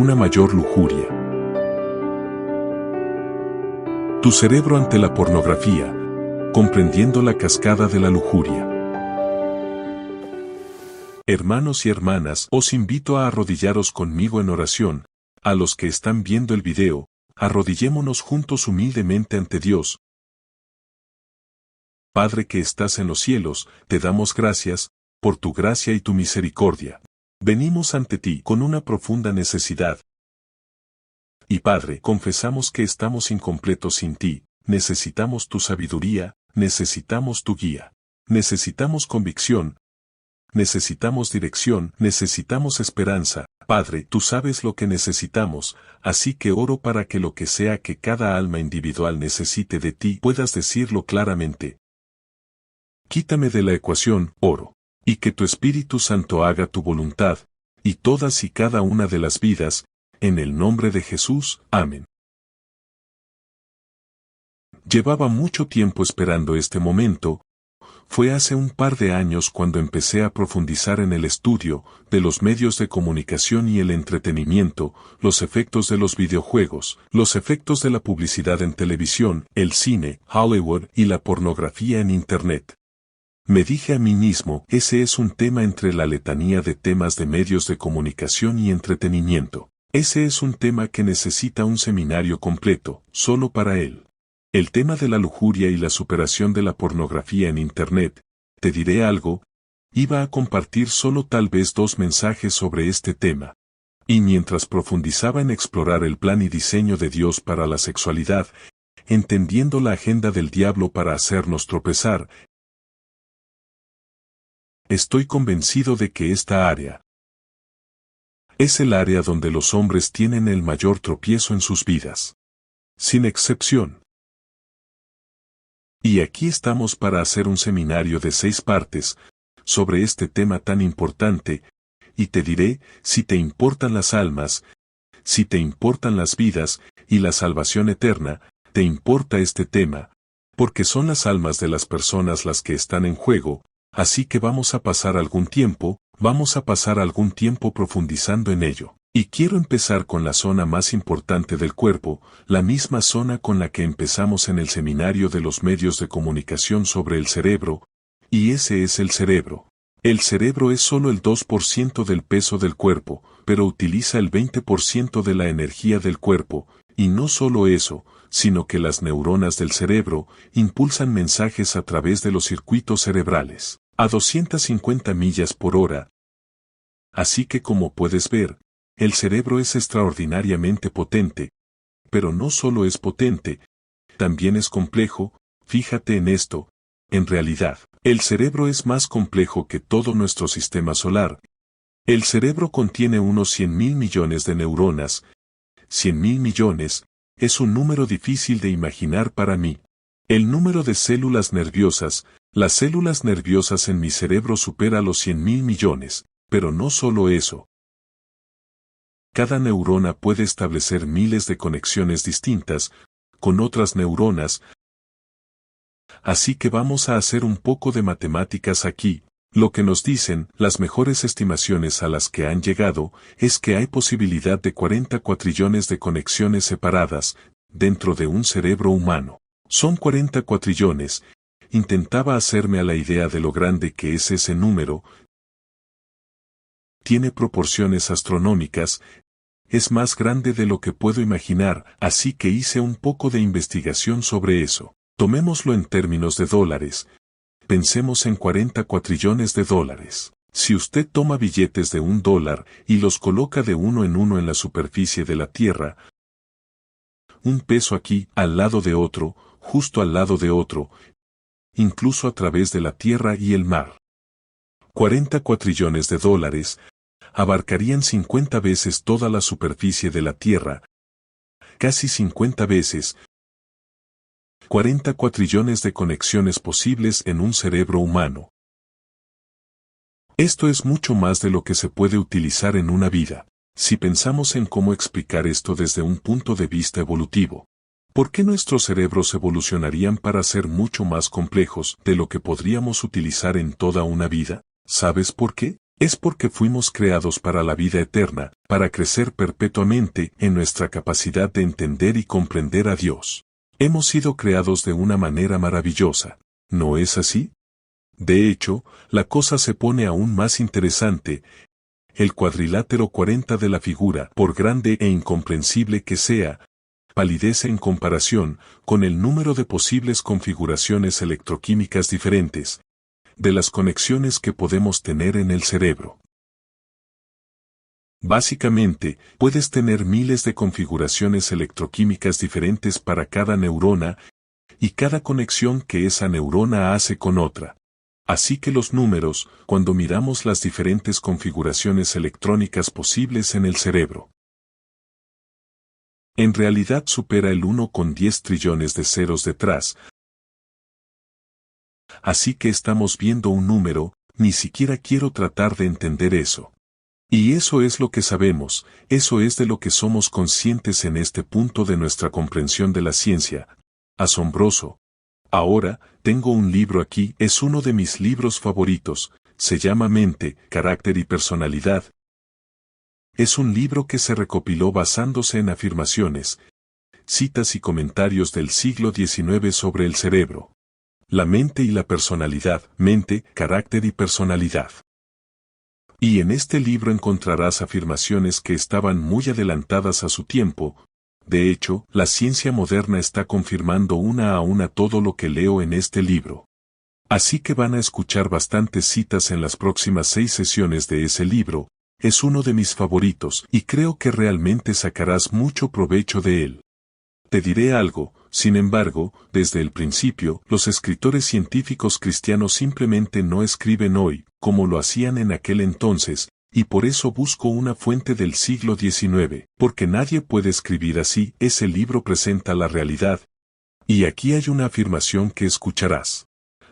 una mayor lujuria. Tu cerebro ante la pornografía, comprendiendo la cascada de la lujuria. Hermanos y hermanas, os invito a arrodillaros conmigo en oración. A los que están viendo el video, arrodillémonos juntos humildemente ante Dios. Padre que estás en los cielos, te damos gracias, por tu gracia y tu misericordia. Venimos ante ti con una profunda necesidad. Y Padre, confesamos que estamos incompletos sin ti, necesitamos tu sabiduría, necesitamos tu guía. Necesitamos convicción, necesitamos dirección, necesitamos esperanza. Padre, tú sabes lo que necesitamos, así que oro para que lo que sea que cada alma individual necesite de ti puedas decirlo claramente. Quítame de la ecuación, oro, y que tu Espíritu Santo haga tu voluntad, y todas y cada una de las vidas, en el nombre de Jesús, amén. Llevaba mucho tiempo esperando este momento. Fue hace un par de años cuando empecé a profundizar en el estudio de los medios de comunicación y el entretenimiento, los efectos de los videojuegos, los efectos de la publicidad en televisión, el cine, Hollywood y la pornografía en Internet. Me dije a mí mismo, ese es un tema entre la letanía de temas de medios de comunicación y entretenimiento. Ese es un tema que necesita un seminario completo, solo para él. El tema de la lujuria y la superación de la pornografía en Internet. Te diré algo, iba a compartir solo tal vez 2 mensajes sobre este tema. Y mientras profundizaba en explorar el plan y diseño de Dios para la sexualidad, entendiendo la agenda del diablo para hacernos tropezar, estoy convencido de que esta área es el área donde los hombres tienen el mayor tropiezo en sus vidas. Sin excepción. Y aquí estamos para hacer un seminario de 6 partes, sobre este tema tan importante, y te diré, si te importan las almas, si te importan las vidas, y la salvación eterna, te importa este tema, porque son las almas de las personas las que están en juego. Así que vamos a pasar algún tiempo profundizando en ello. Y quiero empezar con la zona más importante del cuerpo, la misma zona con la que empezamos en el seminario de los medios de comunicación sobre el cerebro, y ese es el cerebro. El cerebro es solo el 2% del peso del cuerpo, pero utiliza el 20% de la energía del cuerpo, y no solo eso, sino que las neuronas del cerebro impulsan mensajes a través de los circuitos cerebrales, a 250 millas por hora. Así que como puedes ver, el cerebro es extraordinariamente potente, pero no solo es potente, también es complejo. Fíjate en esto, en realidad, el cerebro es más complejo que todo nuestro sistema solar. El cerebro contiene unos 100.000 millones de neuronas. 100.000 millones, es un número difícil de imaginar para mí. El número de células nerviosas, las células nerviosas en mi cerebro supera los 100.000 millones, pero no solo eso. Cada neurona puede establecer miles de conexiones distintas, con otras neuronas. Así que vamos a hacer un poco de matemáticas aquí. Lo que nos dicen, las mejores estimaciones a las que han llegado, es que hay posibilidad de 40 cuatrillones de conexiones separadas, dentro de un cerebro humano. Son 40 cuatrillones. Intentaba hacerme a la idea de lo grande que es ese número. Tiene proporciones astronómicas. Es más grande de lo que puedo imaginar, así que hice un poco de investigación sobre eso. Tomémoslo en términos de dólares. Pensemos en 40 cuatrillones de dólares. Si usted toma billetes de $1 y los coloca de uno en la superficie de la Tierra, un peso aquí, al lado de otro, justo al lado de otro, incluso a través de la tierra y el mar. 40 cuatrillones de dólares abarcarían 50 veces toda la superficie de la Tierra, casi 50 veces. 40 cuatrillones de conexiones posibles en un cerebro humano. Esto es mucho más de lo que se puede utilizar en una vida, si pensamos en cómo explicar esto desde un punto de vista evolutivo. ¿Por qué nuestros cerebros evolucionarían para ser mucho más complejos de lo que podríamos utilizar en toda una vida? ¿Sabes por qué? Es porque fuimos creados para la vida eterna, para crecer perpetuamente en nuestra capacidad de entender y comprender a Dios. Hemos sido creados de una manera maravillosa, ¿no es así? De hecho, la cosa se pone aún más interesante. El cuadrilátero 40 de la figura, por grande e incomprensible que sea, palidece en comparación con el número de posibles configuraciones electroquímicas diferentes, de las conexiones que podemos tener en el cerebro. Básicamente, puedes tener miles de configuraciones electroquímicas diferentes para cada neurona y cada conexión que esa neurona hace con otra. Así que los números, cuando miramos las diferentes configuraciones electrónicas posibles en el cerebro, en realidad supera el 1,10 trillones de ceros detrás. Así que estamos viendo un número, ni siquiera quiero tratar de entender eso. Y eso es lo que sabemos, eso es de lo que somos conscientes en este punto de nuestra comprensión de la ciencia. Asombroso. Ahora, tengo un libro aquí, es uno de mis libros favoritos, se llama Mente, Carácter y Personalidad. Es un libro que se recopiló basándose en afirmaciones, citas y comentarios del siglo XIX sobre el cerebro. La mente y la personalidad, mente, carácter y personalidad. Y en este libro encontrarás afirmaciones que estaban muy adelantadas a su tiempo. De hecho, la ciencia moderna está confirmando una a una todo lo que leo en este libro. Así que van a escuchar bastantes citas en las próximas 6 sesiones de ese libro. Es uno de mis favoritos y creo que realmente sacarás mucho provecho de él. Te diré algo, sin embargo, desde el principio, los escritores científicos cristianos simplemente no escriben hoy, como lo hacían en aquel entonces, y por eso busco una fuente del siglo XIX, porque nadie puede escribir así. Ese libro presenta la realidad. Y aquí hay una afirmación que escucharás.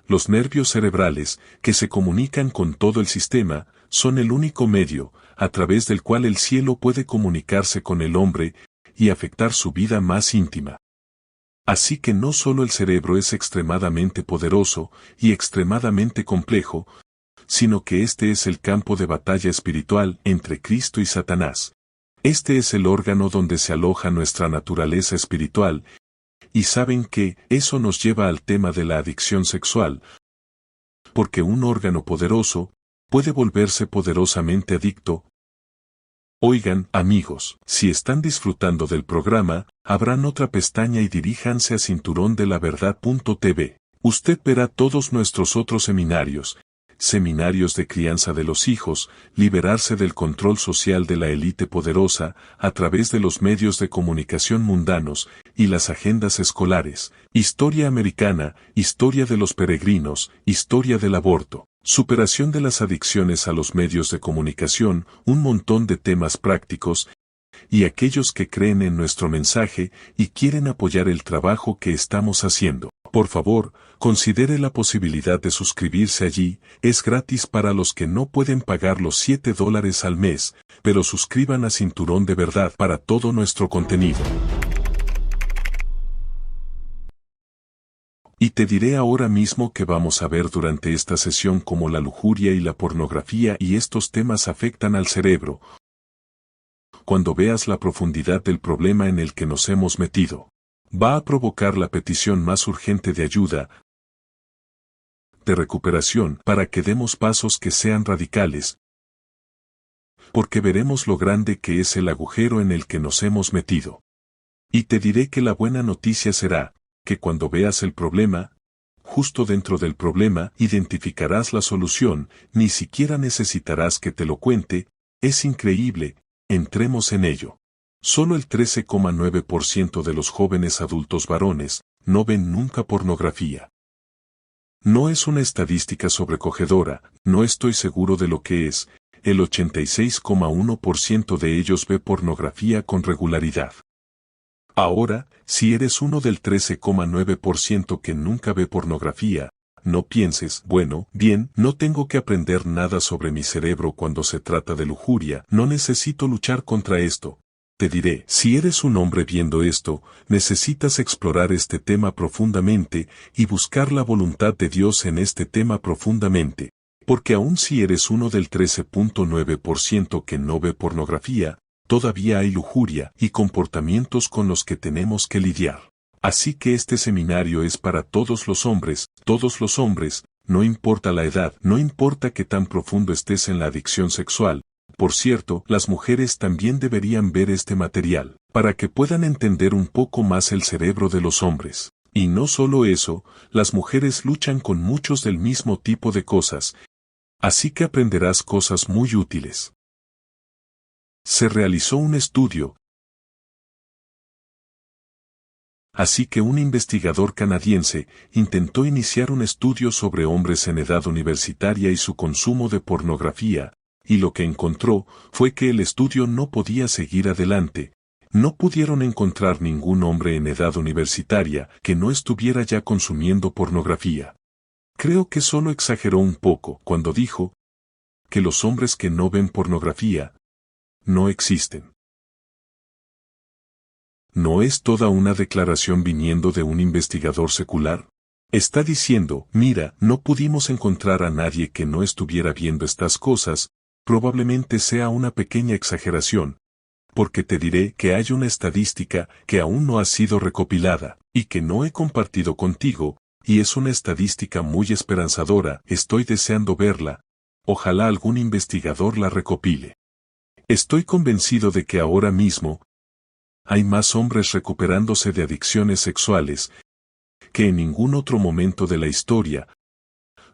Los nervios cerebrales, que se comunican con todo el sistema, son el único medio, a través del cual el cielo puede comunicarse con el hombre, y afectar su vida más íntima. Así que no solo el cerebro es extremadamente poderoso y extremadamente complejo, sino que este es el campo de batalla espiritual entre Cristo y Satanás. Este es el órgano donde se aloja nuestra naturaleza espiritual, y saben que eso nos lleva al tema de la adicción sexual, porque un órgano poderoso puede volverse poderosamente adicto. Oigan, amigos, si están disfrutando del programa, abran otra pestaña y diríjanse a cinturondelaverdad.tv. Usted verá todos nuestros otros seminarios de crianza de los hijos, liberarse del control social de la élite poderosa, a través de los medios de comunicación mundanos, y las agendas escolares, historia americana, historia de los peregrinos, historia del aborto. Superación de las adicciones a los medios de comunicación, un montón de temas prácticos, y aquellos que creen en nuestro mensaje y quieren apoyar el trabajo que estamos haciendo. Por favor, considere la posibilidad de suscribirse allí, es gratis para los que no pueden pagar los $7 al mes, pero suscriban a Cinturón de Verdad para todo nuestro contenido. Y te diré ahora mismo que vamos a ver durante esta sesión cómo la lujuria y la pornografía y estos temas afectan al cerebro. Cuando veas la profundidad del problema en el que nos hemos metido, va a provocar la petición más urgente de ayuda, de recuperación, para que demos pasos que sean radicales, porque veremos lo grande que es el agujero en el que nos hemos metido. Y te diré que la buena noticia será, que cuando veas el problema, justo dentro del problema identificarás la solución, ni siquiera necesitarás que te lo cuente. Es increíble, entremos en ello. Solo el 13,9% de los jóvenes adultos varones no ven nunca pornografía. No es una estadística sobrecogedora, no estoy seguro de lo que es. El 86,1% de ellos ve pornografía con regularidad. Ahora, si eres uno del 13,9% que nunca ve pornografía, no pienses, bueno, bien, no tengo que aprender nada sobre mi cerebro cuando se trata de lujuria, no necesito luchar contra esto. Te diré, si eres un hombre viendo esto, necesitas explorar este tema profundamente y buscar la voluntad de Dios en este tema profundamente. Porque aun si eres uno del 13.9% que no ve pornografía, todavía hay lujuria y comportamientos con los que tenemos que lidiar. Así que este seminario es para todos los hombres, no importa la edad, no importa qué tan profundo estés en la adicción sexual. Por cierto, las mujeres también deberían ver este material, para que puedan entender un poco más el cerebro de los hombres. Y no solo eso, las mujeres luchan con muchos del mismo tipo de cosas, así que aprenderás cosas muy útiles. Se realizó un estudio, así que un investigador canadiense intentó iniciar un estudio sobre hombres en edad universitaria y su consumo de pornografía, y lo que encontró fue que el estudio no podía seguir adelante. No pudieron encontrar ningún hombre en edad universitaria que no estuviera ya consumiendo pornografía. Creo que solo exageró un poco cuando dijo que los hombres que no ven pornografía no existen. ¿No es toda una declaración viniendo de un investigador secular? Está diciendo, mira, no pudimos encontrar a nadie que no estuviera viendo estas cosas, probablemente sea una pequeña exageración, porque te diré que hay una estadística que aún no ha sido recopilada, y que no he compartido contigo, y es una estadística muy esperanzadora, estoy deseando verla, ojalá algún investigador la recopile. Estoy convencido de que ahora mismo hay más hombres recuperándose de adicciones sexuales que en ningún otro momento de la historia,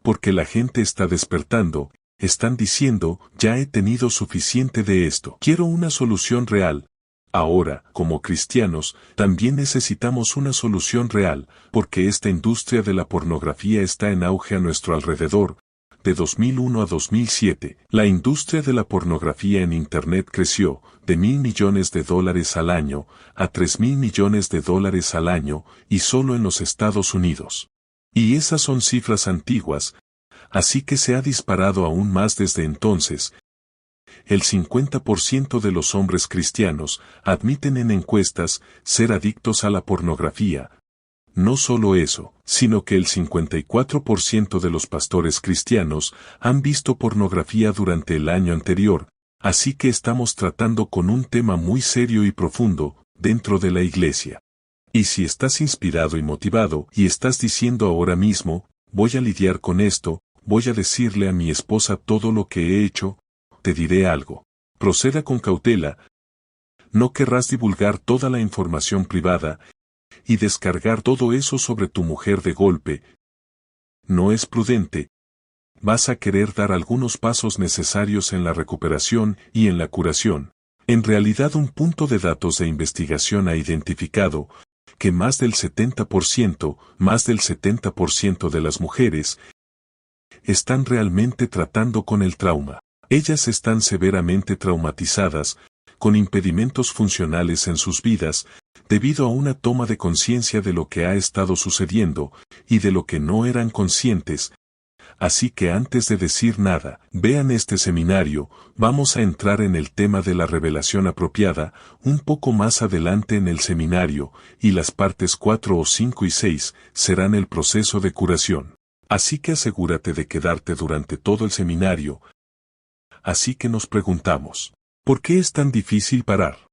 porque la gente está despertando, están diciendo, ya he tenido suficiente de esto. Quiero una solución real. Ahora, como cristianos, también necesitamos una solución real, porque esta industria de la pornografía está en auge a nuestro alrededor. De 2001 a 2007, la industria de la pornografía en Internet creció de $1.000 millones al año a $3.000 millones al año, y solo en los Estados Unidos. Y esas son cifras antiguas, así que se ha disparado aún más desde entonces. El 50% de los hombres cristianos admiten en encuestas ser adictos a la pornografía. No solo eso, sino que el 54% de los pastores cristianos han visto pornografía durante el año anterior, así que estamos tratando con un tema muy serio y profundo dentro de la iglesia. Y si estás inspirado y motivado y estás diciendo ahora mismo, voy a lidiar con esto, voy a decirle a mi esposa todo lo que he hecho, te diré algo. Proceda con cautela. No querrás divulgar toda la información privada y descargar todo eso sobre tu mujer de golpe. No es prudente. Vas a querer dar algunos pasos necesarios en la recuperación y en la curación. En realidad, un punto de datos de investigación ha identificado que más del 70% de las mujeres están realmente tratando con el trauma. Ellas están severamente traumatizadas, con impedimentos funcionales en sus vidas, debido a una toma de conciencia de lo que ha estado sucediendo, y de lo que no eran conscientes. Así que antes de decir nada, vean este seminario, vamos a entrar en el tema de la revelación apropiada, un poco más adelante en el seminario, y las partes 4 o 5 y 6 serán el proceso de curación. Así que asegúrate de quedarte durante todo el seminario. Así que nos preguntamos, ¿por qué es tan difícil parar?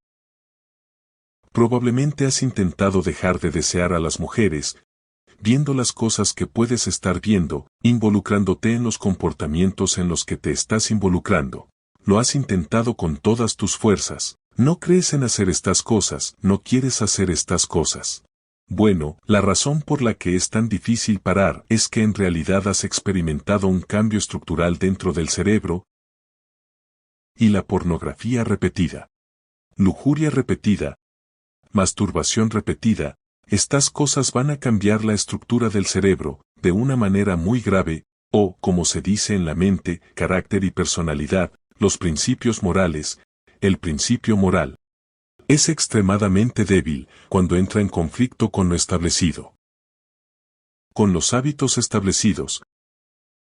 Probablemente has intentado dejar de desear a las mujeres, viendo las cosas que puedes estar viendo, involucrándote en los comportamientos en los que te estás involucrando. Lo has intentado con todas tus fuerzas. No crees en hacer estas cosas, no quieres hacer estas cosas. Bueno, la razón por la que es tan difícil parar es que en realidad has experimentado un cambio estructural dentro del cerebro, y la pornografía repetida, lujuria repetida, masturbación repetida, estas cosas van a cambiar la estructura del cerebro, de una manera muy grave, o, como se dice en la mente, carácter y personalidad, los principios morales. El principio moral es extremadamente débil cuando entra en conflicto con lo establecido, con los hábitos establecidos.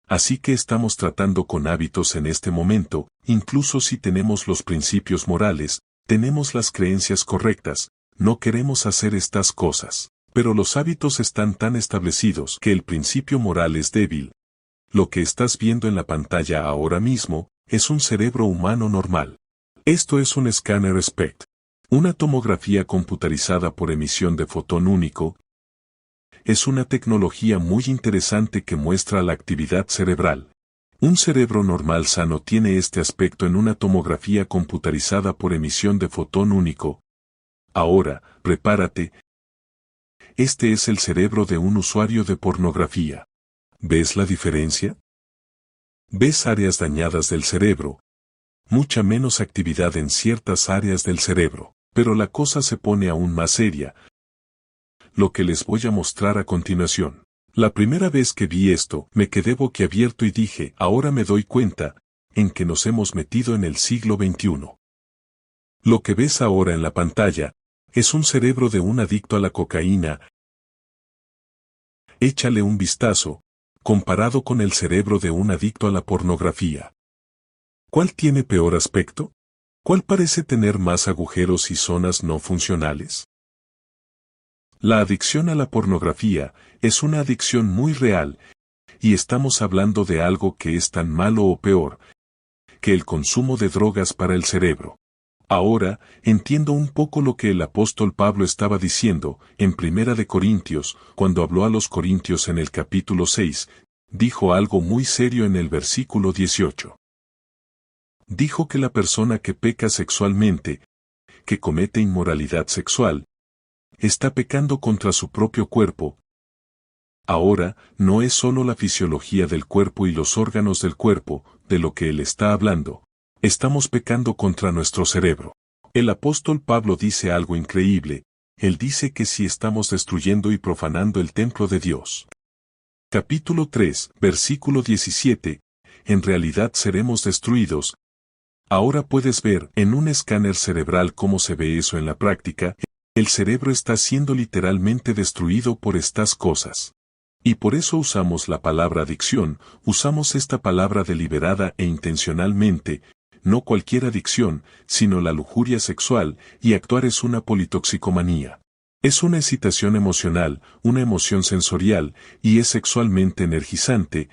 Así que estamos tratando con hábitos en este momento, incluso si tenemos los principios morales, tenemos las creencias correctas, no queremos hacer estas cosas, pero los hábitos están tan establecidos que el principio moral es débil. Lo que estás viendo en la pantalla ahora mismo es un cerebro humano normal. Esto es un escáner SPECT, una tomografía computarizada por emisión de fotón único. Es una tecnología muy interesante que muestra la actividad cerebral. Un cerebro normal sano tiene este aspecto en una tomografía computarizada por emisión de fotón único. Ahora, prepárate. Este es el cerebro de un usuario de pornografía. ¿Ves la diferencia? ¿Ves áreas dañadas del cerebro? Mucha menos actividad en ciertas áreas del cerebro, pero la cosa se pone aún más seria. Lo que les voy a mostrar a continuación. La primera vez que vi esto, me quedé boquiabierto y dije, ahora me doy cuenta, en que nos hemos metido en el siglo XXI. Lo que ves ahora en la pantalla, es un cerebro de un adicto a la cocaína. Échale un vistazo, comparado con el cerebro de un adicto a la pornografía. ¿Cuál tiene peor aspecto? ¿Cuál parece tener más agujeros y zonas no funcionales? La adicción a la pornografía es una adicción muy real, y estamos hablando de algo que es tan malo o peor que el consumo de drogas para el cerebro. Ahora, entiendo un poco lo que el apóstol Pablo estaba diciendo en Primera de Corintios, cuando habló a los Corintios en el capítulo 6, dijo algo muy serio en el versículo 18. Dijo que la persona que peca sexualmente, que comete inmoralidad sexual, está pecando contra su propio cuerpo. Ahora, no es solo la fisiología del cuerpo y los órganos del cuerpo, de lo que él está hablando. Estamos pecando contra nuestro cerebro. El apóstol Pablo dice algo increíble. Él dice que si estamos destruyendo y profanando el templo de Dios. Capítulo 3, versículo 17. En realidad seremos destruidos. Ahora puedes ver en un escáner cerebral cómo se ve eso en la práctica. El cerebro está siendo literalmente destruido por estas cosas. Y por eso usamos la palabra adicción, usamos esta palabra deliberada e intencionalmente, no cualquier adicción, sino la lujuria sexual, y actuar es una politoxicomanía. Es una excitación emocional, una emoción sensorial, y es sexualmente energizante.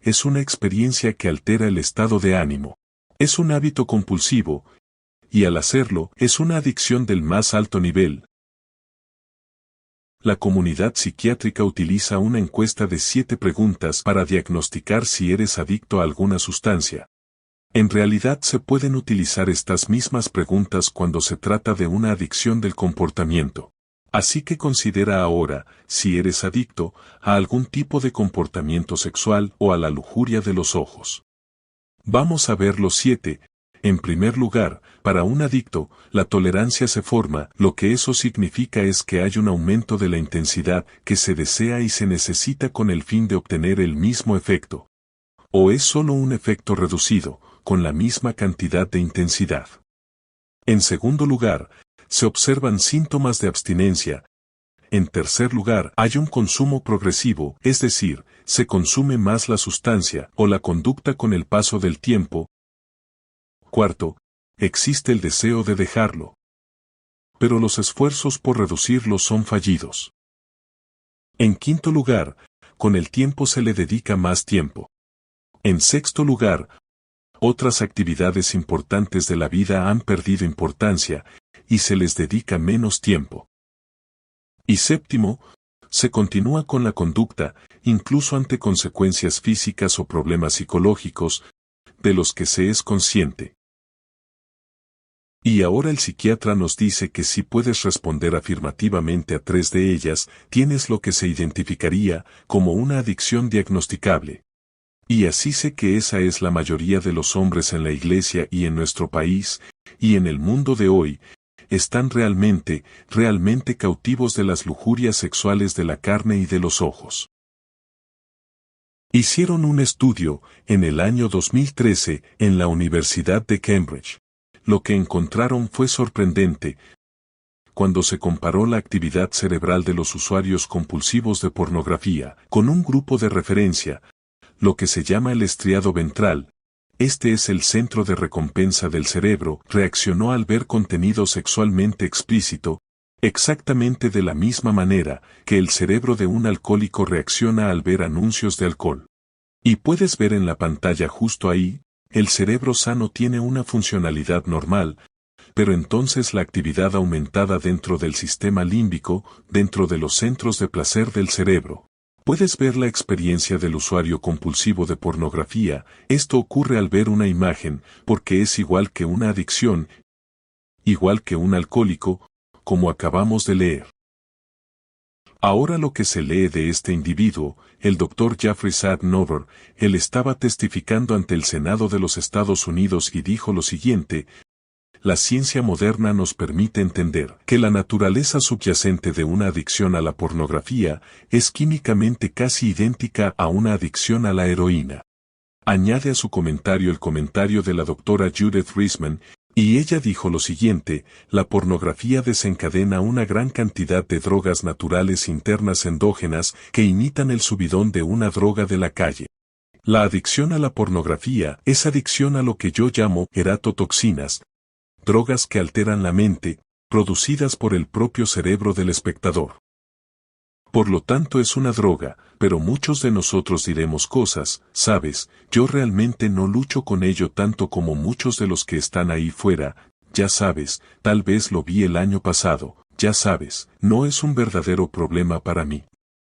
Es una experiencia que altera el estado de ánimo. Es un hábito compulsivo, y al hacerlo, es una adicción del más alto nivel. La comunidad psiquiátrica utiliza una encuesta de 7 preguntas para diagnosticar si eres adicto a alguna sustancia. En realidad se pueden utilizar estas mismas preguntas cuando se trata de una adicción del comportamiento. Así que considera ahora si eres adicto a algún tipo de comportamiento sexual o a la lujuria de los ojos. Vamos a ver los 7. En primer lugar, para un adicto, la tolerancia se forma, lo que eso significa es que hay un aumento de la intensidad que se desea y se necesita con el fin de obtener el mismo efecto. O es solo un efecto reducido, con la misma cantidad de intensidad. En segundo lugar, se observan síntomas de abstinencia. En tercer lugar, hay un consumo progresivo, es decir, se consume más la sustancia o la conducta con el paso del tiempo. Cuarto, existe el deseo de dejarlo. Pero los esfuerzos por reducirlo son fallidos. En quinto lugar, con el tiempo se le dedica más tiempo. En sexto lugar, otras actividades importantes de la vida han perdido importancia, y se les dedica menos tiempo. Y séptimo, se continúa con la conducta, incluso ante consecuencias físicas o problemas psicológicos, de los que se es consciente. Y ahora el psiquiatra nos dice que si puedes responder afirmativamente a 3 de ellas, tienes lo que se identificaría como una adicción diagnosticable. Y así sé que esa es la mayoría de los hombres en la iglesia y en nuestro país, y en el mundo de hoy, están realmente cautivos de las lujurias sexuales de la carne y de los ojos. Hicieron un estudio, en el año 2013, en la Universidad de Cambridge. Lo que encontraron fue sorprendente. Cuando se comparó la actividad cerebral de los usuarios compulsivos de pornografía con un grupo de referencia, lo que se llama el estriado ventral, este es el centro de recompensa del cerebro, reaccionó al ver contenido sexualmente explícito, exactamente de la misma manera que el cerebro de un alcohólico reacciona al ver anuncios de alcohol. Y puedes ver en la pantalla justo ahí, el cerebro sano tiene una funcionalidad normal, pero entonces la actividad aumentada dentro del sistema límbico, dentro de los centros de placer del cerebro. Puedes ver la experiencia del usuario compulsivo de pornografía. Esto ocurre al ver una imagen, porque es igual que una adicción, igual que un alcohólico, como acabamos de leer. Ahora lo que se lee de este individuo, el Dr. Jeffrey Sadnover, él estaba testificando ante el Senado de los Estados Unidos y dijo lo siguiente: la ciencia moderna nos permite entender que la naturaleza subyacente de una adicción a la pornografía es químicamente casi idéntica a una adicción a la heroína. Añade a su comentario el comentario de la doctora Judith Reisman, y ella dijo lo siguiente: la pornografía desencadena una gran cantidad de drogas naturales internas endógenas que imitan el subidón de una droga de la calle. La adicción a la pornografía es adicción a lo que yo llamo eratotoxinas, drogas que alteran la mente, producidas por el propio cerebro del espectador. Por lo tanto es una droga, pero muchos de nosotros diremos cosas, sabes, yo realmente no lucho con ello tanto como muchos de los que están ahí fuera, ya sabes, tal vez lo vi el año pasado, ya sabes, no es un verdadero problema para mí.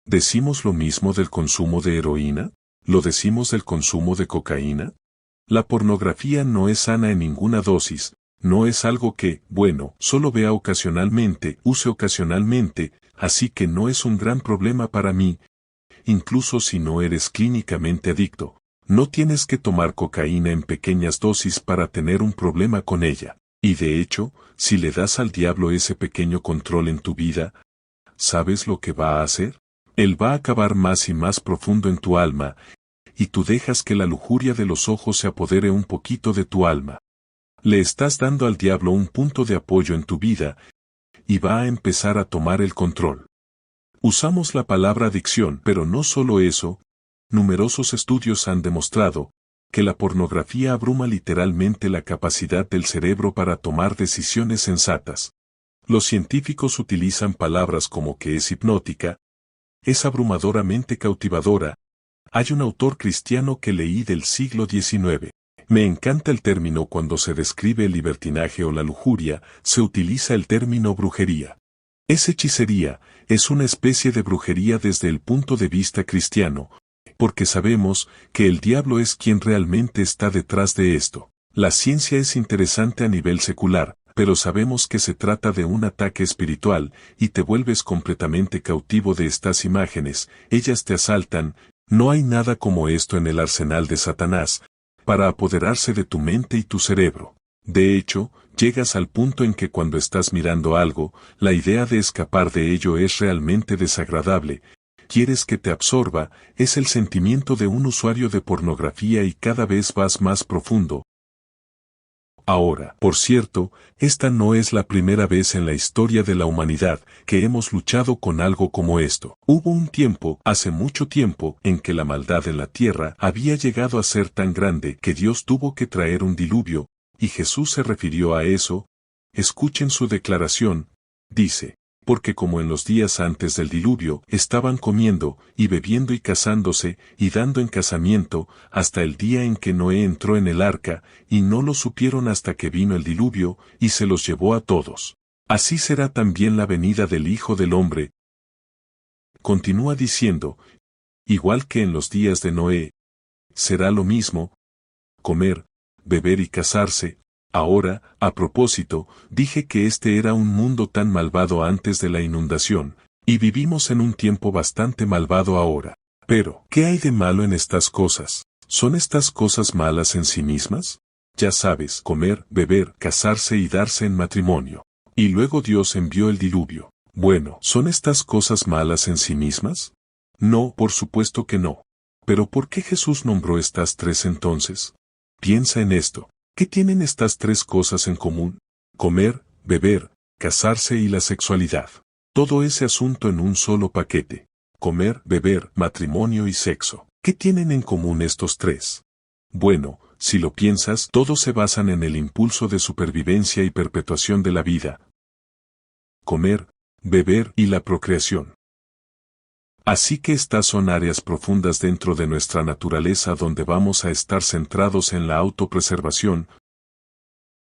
¿Decimos lo mismo del consumo de heroína? ¿Lo decimos del consumo de cocaína? La pornografía no es sana en ninguna dosis. No es algo que, bueno, solo vea ocasionalmente, use ocasionalmente, así que no es un gran problema para mí. Incluso si no eres clínicamente adicto, no tienes que tomar cocaína en pequeñas dosis para tener un problema con ella. Y de hecho, si le das al diablo ese pequeño control en tu vida, ¿sabes lo que va a hacer? Él va a acabar más y más profundo en tu alma, y tú dejas que la lujuria de los ojos se apodere un poquito de tu alma. Le estás dando al diablo un punto de apoyo en tu vida, y va a empezar a tomar el control. Usamos la palabra adicción, pero no solo eso, numerosos estudios han demostrado que la pornografía abruma literalmente la capacidad del cerebro para tomar decisiones sensatas. Los científicos utilizan palabras como que es hipnótica, es abrumadoramente cautivadora. Hay un autor cristiano que leí del siglo XIX. Me encanta el término cuando se describe el libertinaje o la lujuria, se utiliza el término brujería. Es hechicería, es una especie de brujería desde el punto de vista cristiano, porque sabemos que el diablo es quien realmente está detrás de esto. La ciencia es interesante a nivel secular, pero sabemos que se trata de un ataque espiritual, y te vuelves completamente cautivo de estas imágenes, ellas te asaltan. No hay nada como esto en el arsenal de Satanás, para apoderarse de tu mente y tu cerebro. De hecho, llegas al punto en que cuando estás mirando algo, la idea de escapar de ello es realmente desagradable. Quieres que te absorba, es el sentimiento de un usuario de pornografía y cada vez vas más profundo. Ahora, por cierto, esta no es la primera vez en la historia de la humanidad que hemos luchado con algo como esto. Hubo un tiempo, hace mucho tiempo, en que la maldad en la tierra había llegado a ser tan grande que Dios tuvo que traer un diluvio, y Jesús se refirió a eso. Escuchen su declaración, dice: porque como en los días antes del diluvio estaban comiendo, y bebiendo y casándose, y dando en casamiento, hasta el día en que Noé entró en el arca, y no lo supieron hasta que vino el diluvio, y se los llevó a todos. Así será también la venida del Hijo del Hombre. Continúa diciendo: igual que en los días de Noé, será lo mismo, comer, beber y casarse. Ahora, a propósito, dije que este era un mundo tan malvado antes de la inundación, y vivimos en un tiempo bastante malvado ahora. Pero, ¿qué hay de malo en estas cosas? ¿Son estas cosas malas en sí mismas? Ya sabes, comer, beber, casarse y darse en matrimonio. Y luego Dios envió el diluvio. Bueno, ¿son estas cosas malas en sí mismas? No, por supuesto que no. Pero ¿por qué Jesús nombró estas tres entonces? Piensa en esto. ¿Qué tienen estas tres cosas en común? Comer, beber, casarse y la sexualidad. Todo ese asunto en un solo paquete. Comer, beber, matrimonio y sexo. ¿Qué tienen en común estos tres? Bueno, si lo piensas, todos se basan en el impulso de supervivencia y perpetuación de la vida. Comer, beber y la procreación. Así que estas son áreas profundas dentro de nuestra naturaleza donde vamos a estar centrados en la autopreservación,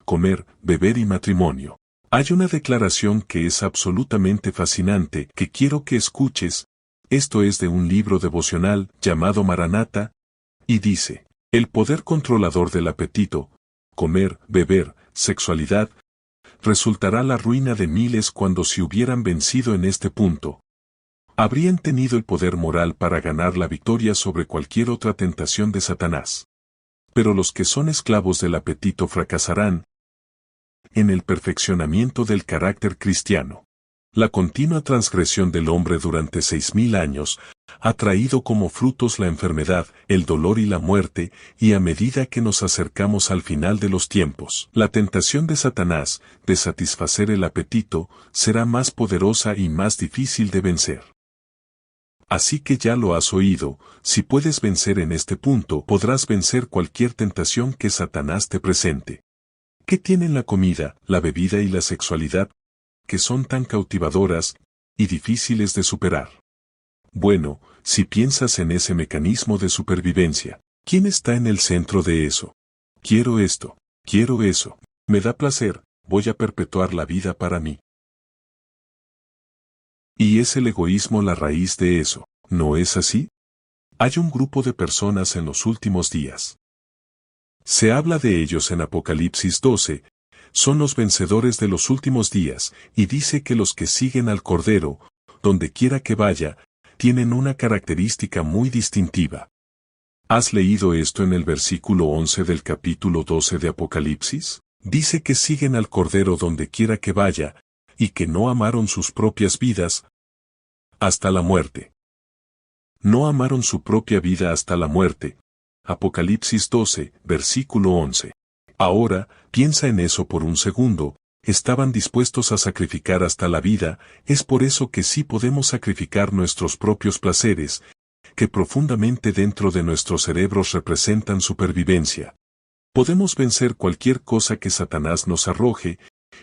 comer, beber y matrimonio. Hay una declaración que es absolutamente fascinante que quiero que escuches. Esto es de un libro devocional llamado Maranata, y dice, el poder controlador del apetito, comer, beber, sexualidad, resultará la ruina de miles cuando se hubieran vencido en este punto. Habrían tenido el poder moral para ganar la victoria sobre cualquier otra tentación de Satanás. Pero los que son esclavos del apetito fracasarán en el perfeccionamiento del carácter cristiano. La continua transgresión del hombre durante 6.000 años ha traído como frutos la enfermedad, el dolor y la muerte, y a medida que nos acercamos al final de los tiempos, la tentación de Satanás de satisfacer el apetito será más poderosa y más difícil de vencer. Así que ya lo has oído, si puedes vencer en este punto, podrás vencer cualquier tentación que Satanás te presente. ¿Qué tienen la comida, la bebida y la sexualidad, que son tan cautivadoras y difíciles de superar? Bueno, si piensas en ese mecanismo de supervivencia, ¿quién está en el centro de eso? Quiero esto, quiero eso, me da placer, voy a perpetuar la vida para mí. Y es el egoísmo la raíz de eso, ¿no es así? Hay un grupo de personas en los últimos días. Se habla de ellos en Apocalipsis 12, son los vencedores de los últimos días, y dice que los que siguen al Cordero, donde quiera que vaya, tienen una característica muy distintiva. ¿Has leído esto en el versículo 11 del capítulo 12 de Apocalipsis? Dice que siguen al Cordero donde quiera que vaya, y que no amaron sus propias vidas hasta la muerte. No amaron su propia vida hasta la muerte. Apocalipsis 12, versículo 11. Ahora, piensa en eso por un segundo, estaban dispuestos a sacrificar hasta la vida, es por eso que sí podemos sacrificar nuestros propios placeres, que profundamente dentro de nuestros cerebros representan supervivencia. Podemos vencer cualquier cosa que Satanás nos arroje,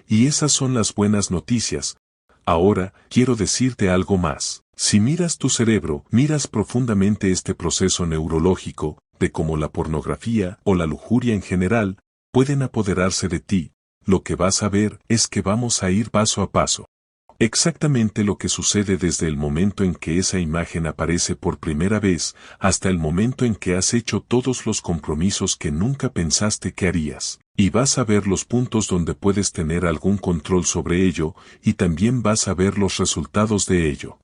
y esas son las buenas noticias. Ahora, quiero decirte algo más. Si miras tu cerebro, miras profundamente este proceso neurológico, de cómo la pornografía o la lujuria en general pueden apoderarse de ti, lo que vas a ver es que vamos a ir paso a paso. Exactamente lo que sucede desde el momento en que esa imagen aparece por primera vez, hasta el momento en que has hecho todos los compromisos que nunca pensaste que harías. Y vas a ver los puntos donde puedes tener algún control sobre ello, y también vas a ver los resultados de ello.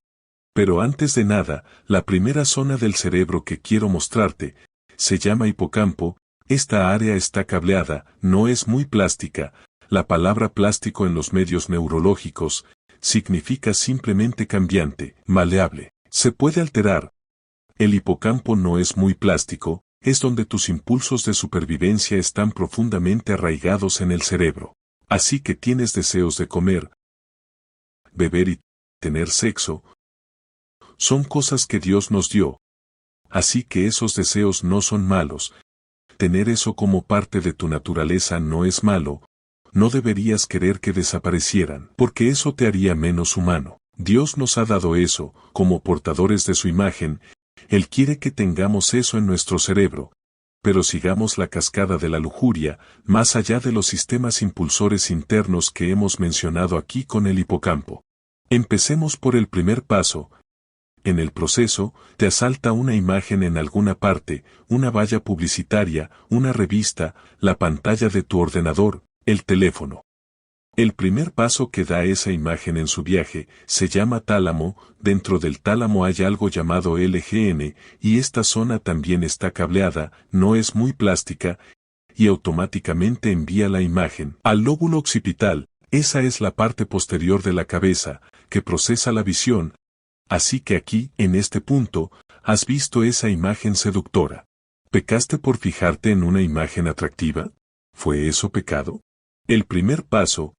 Pero antes de nada, la primera zona del cerebro que quiero mostrarte, se llama hipocampo. Esta área está cableada, no es muy plástica. La palabra plástico en los medios neurológicos significa simplemente cambiante, maleable. Se puede alterar. El hipocampo no es muy plástico, es donde tus impulsos de supervivencia están profundamente arraigados en el cerebro. Así que tienes deseos de comer, beber y tener sexo. Son cosas que Dios nos dio. Así que esos deseos no son malos. Tener eso como parte de tu naturaleza no es malo. No deberías querer que desaparecieran, porque eso te haría menos humano. Dios nos ha dado eso, como portadores de su imagen. Él quiere que tengamos eso en nuestro cerebro. Pero sigamos la cascada de la lujuria, más allá de los sistemas impulsores internos que hemos mencionado aquí con el hipocampo. Empecemos por el primer paso. En el proceso, te asalta una imagen en alguna parte, una valla publicitaria, una revista, la pantalla de tu ordenador, el teléfono. El primer paso que da esa imagen en su viaje se llama tálamo. Dentro del tálamo hay algo llamado LGN, y esta zona también está cableada, no es muy plástica, y automáticamente envía la imagen al lóbulo occipital. Esa es la parte posterior de la cabeza, que procesa la visión. Así que aquí, en este punto, has visto esa imagen seductora. ¿Pecaste por fijarte en una imagen atractiva? ¿Fue eso pecado? El primer paso.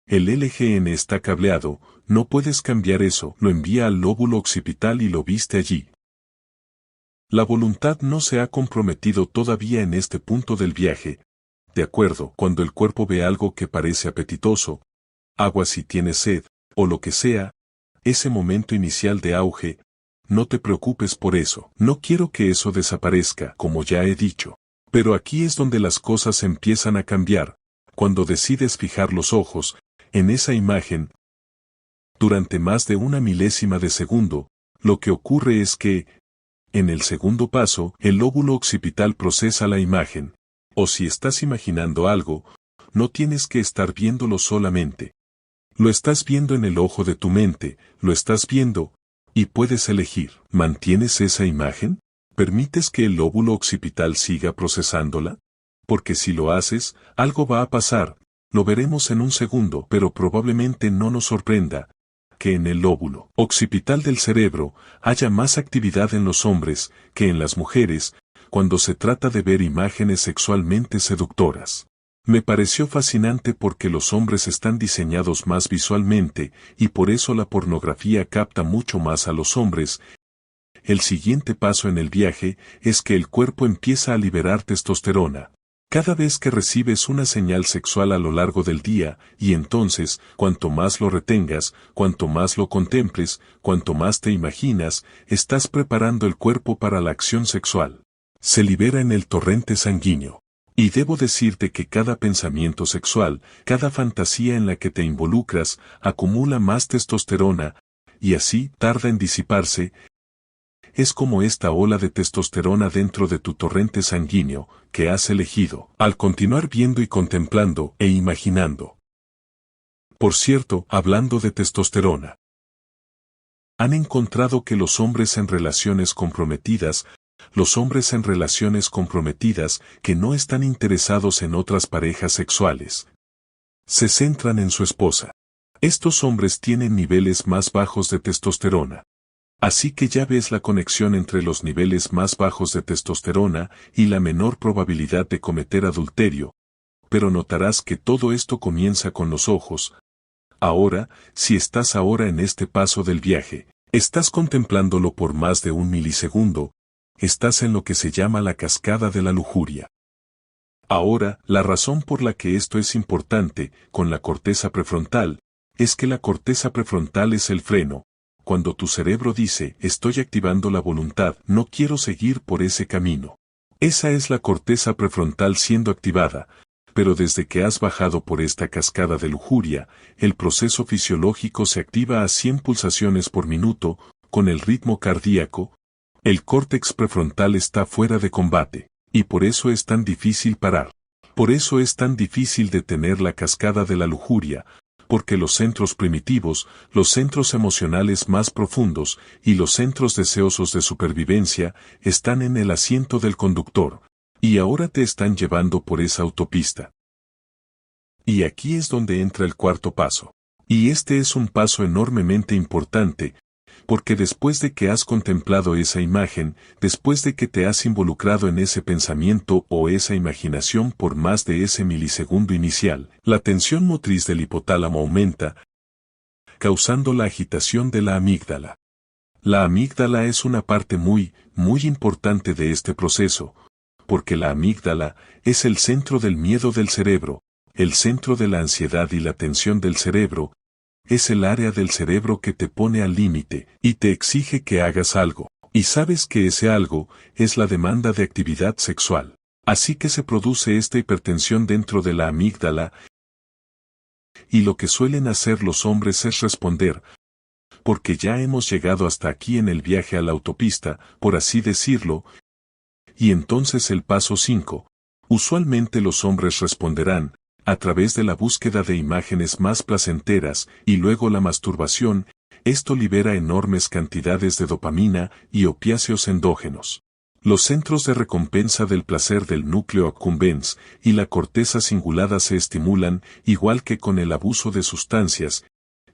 El LGN está cableado, no puedes cambiar eso, lo envía al lóbulo occipital y lo viste allí. La voluntad no se ha comprometido todavía en este punto del viaje. De acuerdo, cuando el cuerpo ve algo que parece apetitoso, agua si tiene sed, o lo que sea, ese momento inicial de auge, No te preocupes por eso. No quiero que eso desaparezca, como ya he dicho. Pero aquí es donde las cosas empiezan a cambiar. Cuando decides fijar los ojos en esa imagen durante más de una milésima de segundo, lo que ocurre es que, en el segundo paso, el lóbulo occipital procesa la imagen. O si estás imaginando algo, no tienes que estar viéndolo solamente. Lo estás viendo en el ojo de tu mente, lo estás viendo, y puedes elegir. ¿Mantienes esa imagen? ¿Permites que el lóbulo occipital siga procesándola? Porque si lo haces, algo va a pasar, lo veremos en un segundo, pero probablemente no nos sorprenda que en el lóbulo occipital del cerebro haya más actividad en los hombres que en las mujeres cuando se trata de ver imágenes sexualmente seductoras. Me pareció fascinante porque los hombres están diseñados más visualmente y por eso la pornografía capta mucho más a los hombres. El siguiente paso en el viaje es que el cuerpo empieza a liberar testosterona. Cada vez que recibes una señal sexual a lo largo del día, y entonces, cuanto más lo retengas, cuanto más lo contemples, cuanto más te imaginas, estás preparando el cuerpo para la acción sexual. Se libera en el torrente sanguíneo. Y debo decirte que cada pensamiento sexual, cada fantasía en la que te involucras, acumula más testosterona, y así tarda en disiparse. Es como esta ola de testosterona dentro de tu torrente sanguíneo, que has elegido, al continuar viendo y contemplando e imaginando. Por cierto, hablando de testosterona, han encontrado que los hombres en relaciones comprometidas que no están interesados en otras parejas sexuales, se centran en su esposa. Estos hombres tienen niveles más bajos de testosterona. Así que ya ves la conexión entre los niveles más bajos de testosterona y la menor probabilidad de cometer adulterio. Pero notarás que todo esto comienza con los ojos. Ahora, si estás ahora en este paso del viaje, estás contemplándolo por más de un milisegundo, estás en lo que se llama la cascada de la lujuria. Ahora, la razón por la que esto es importante con la corteza prefrontal, es que la corteza prefrontal es el freno. Cuando tu cerebro dice, estoy activando la voluntad, no quiero seguir por ese camino. Esa es la corteza prefrontal siendo activada, pero desde que has bajado por esta cascada de lujuria, el proceso fisiológico se activa a 100 pulsaciones por minuto, con el ritmo cardíaco, el córtex prefrontal está fuera de combate, y por eso es tan difícil parar. Por eso es tan difícil detener la cascada de la lujuria, porque los centros primitivos, los centros emocionales más profundos y los centros deseosos de supervivencia están en el asiento del conductor, y ahora te están llevando por esa autopista. Y aquí es donde entra el cuarto paso. Y este es un paso enormemente importante, porque después de que has contemplado esa imagen, después de que te has involucrado en ese pensamiento o esa imaginación por más de ese milisegundo inicial, la tensión motriz del hipotálamo aumenta, causando la agitación de la amígdala. La amígdala es una parte muy importante de este proceso, porque la amígdala es el centro del miedo del cerebro, el centro de la ansiedad y la tensión del cerebro. Es el área del cerebro que te pone al límite y te exige que hagas algo, y sabes que ese algo es la demanda de actividad sexual. Así que se produce esta hipertensión dentro de la amígdala, y lo que suelen hacer los hombres es responder, porque ya hemos llegado hasta aquí en el viaje a la autopista, por así decirlo, y entonces el paso 5. Usualmente los hombres responderán, a través de la búsqueda de imágenes más placenteras y luego la masturbación, esto libera enormes cantidades de dopamina y opiáceos endógenos. Los centros de recompensa del placer del núcleo accumbens y la corteza cingulada se estimulan igual que con el abuso de sustancias,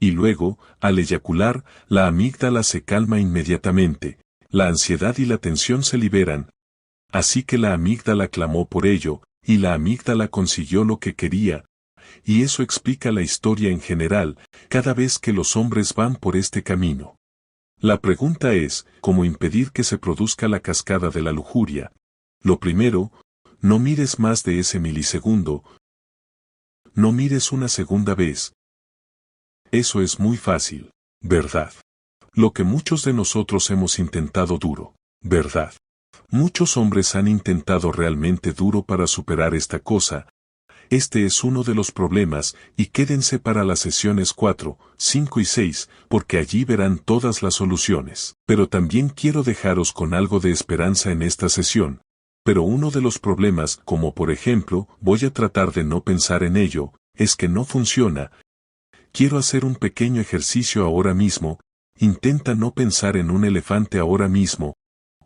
y luego, al eyacular, la amígdala se calma inmediatamente, la ansiedad y la tensión se liberan. Así que la amígdala clamó por ello, y la amígdala consiguió lo que quería, y eso explica la historia en general, cada vez que los hombres van por este camino. La pregunta es, ¿cómo impedir que se produzca la cascada de la lujuria? Lo primero, no mires más de ese milisegundo, no mires una segunda vez. Eso es muy fácil, ¿verdad? Lo que muchos de nosotros hemos intentado duro, ¿verdad? Muchos hombres han intentado realmente duro para superar esta cosa. Este es uno de los problemas, y quédense para las sesiones 4, 5 y 6, porque allí verán todas las soluciones. Pero también quiero dejaros con algo de esperanza en esta sesión. Pero uno de los problemas, como por ejemplo, voy a tratar de no pensar en ello, es que no funciona. Quiero hacer un pequeño ejercicio ahora mismo. Intenta no pensar en un elefante ahora mismo.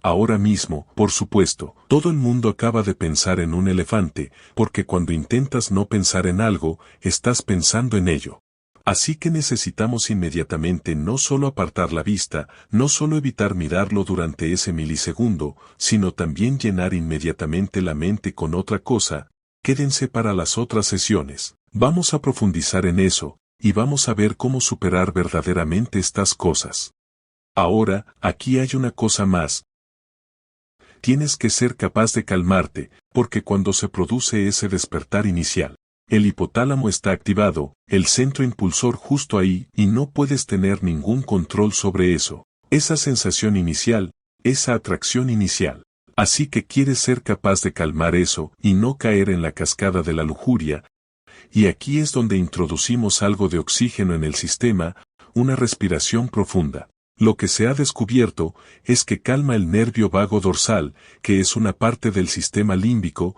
Ahora mismo, por supuesto, todo el mundo acaba de pensar en un elefante, porque cuando intentas no pensar en algo, estás pensando en ello. Así que necesitamos inmediatamente no solo apartar la vista, no solo evitar mirarlo durante ese milisegundo, sino también llenar inmediatamente la mente con otra cosa. Quédense para las otras sesiones. Vamos a profundizar en eso, y vamos a ver cómo superar verdaderamente estas cosas. Ahora, aquí hay una cosa más. Tienes que ser capaz de calmarte, porque cuando se produce ese despertar inicial, el hipotálamo está activado, el centro impulsor justo ahí, y no puedes tener ningún control sobre eso. Esa sensación inicial, esa atracción inicial. Así que quieres ser capaz de calmar eso, y no caer en la cascada de la lujuria. Y aquí es donde introducimos algo de oxígeno en el sistema, una respiración profunda. Lo que se ha descubierto es que calma el nervio vago dorsal, que es una parte del sistema límbico,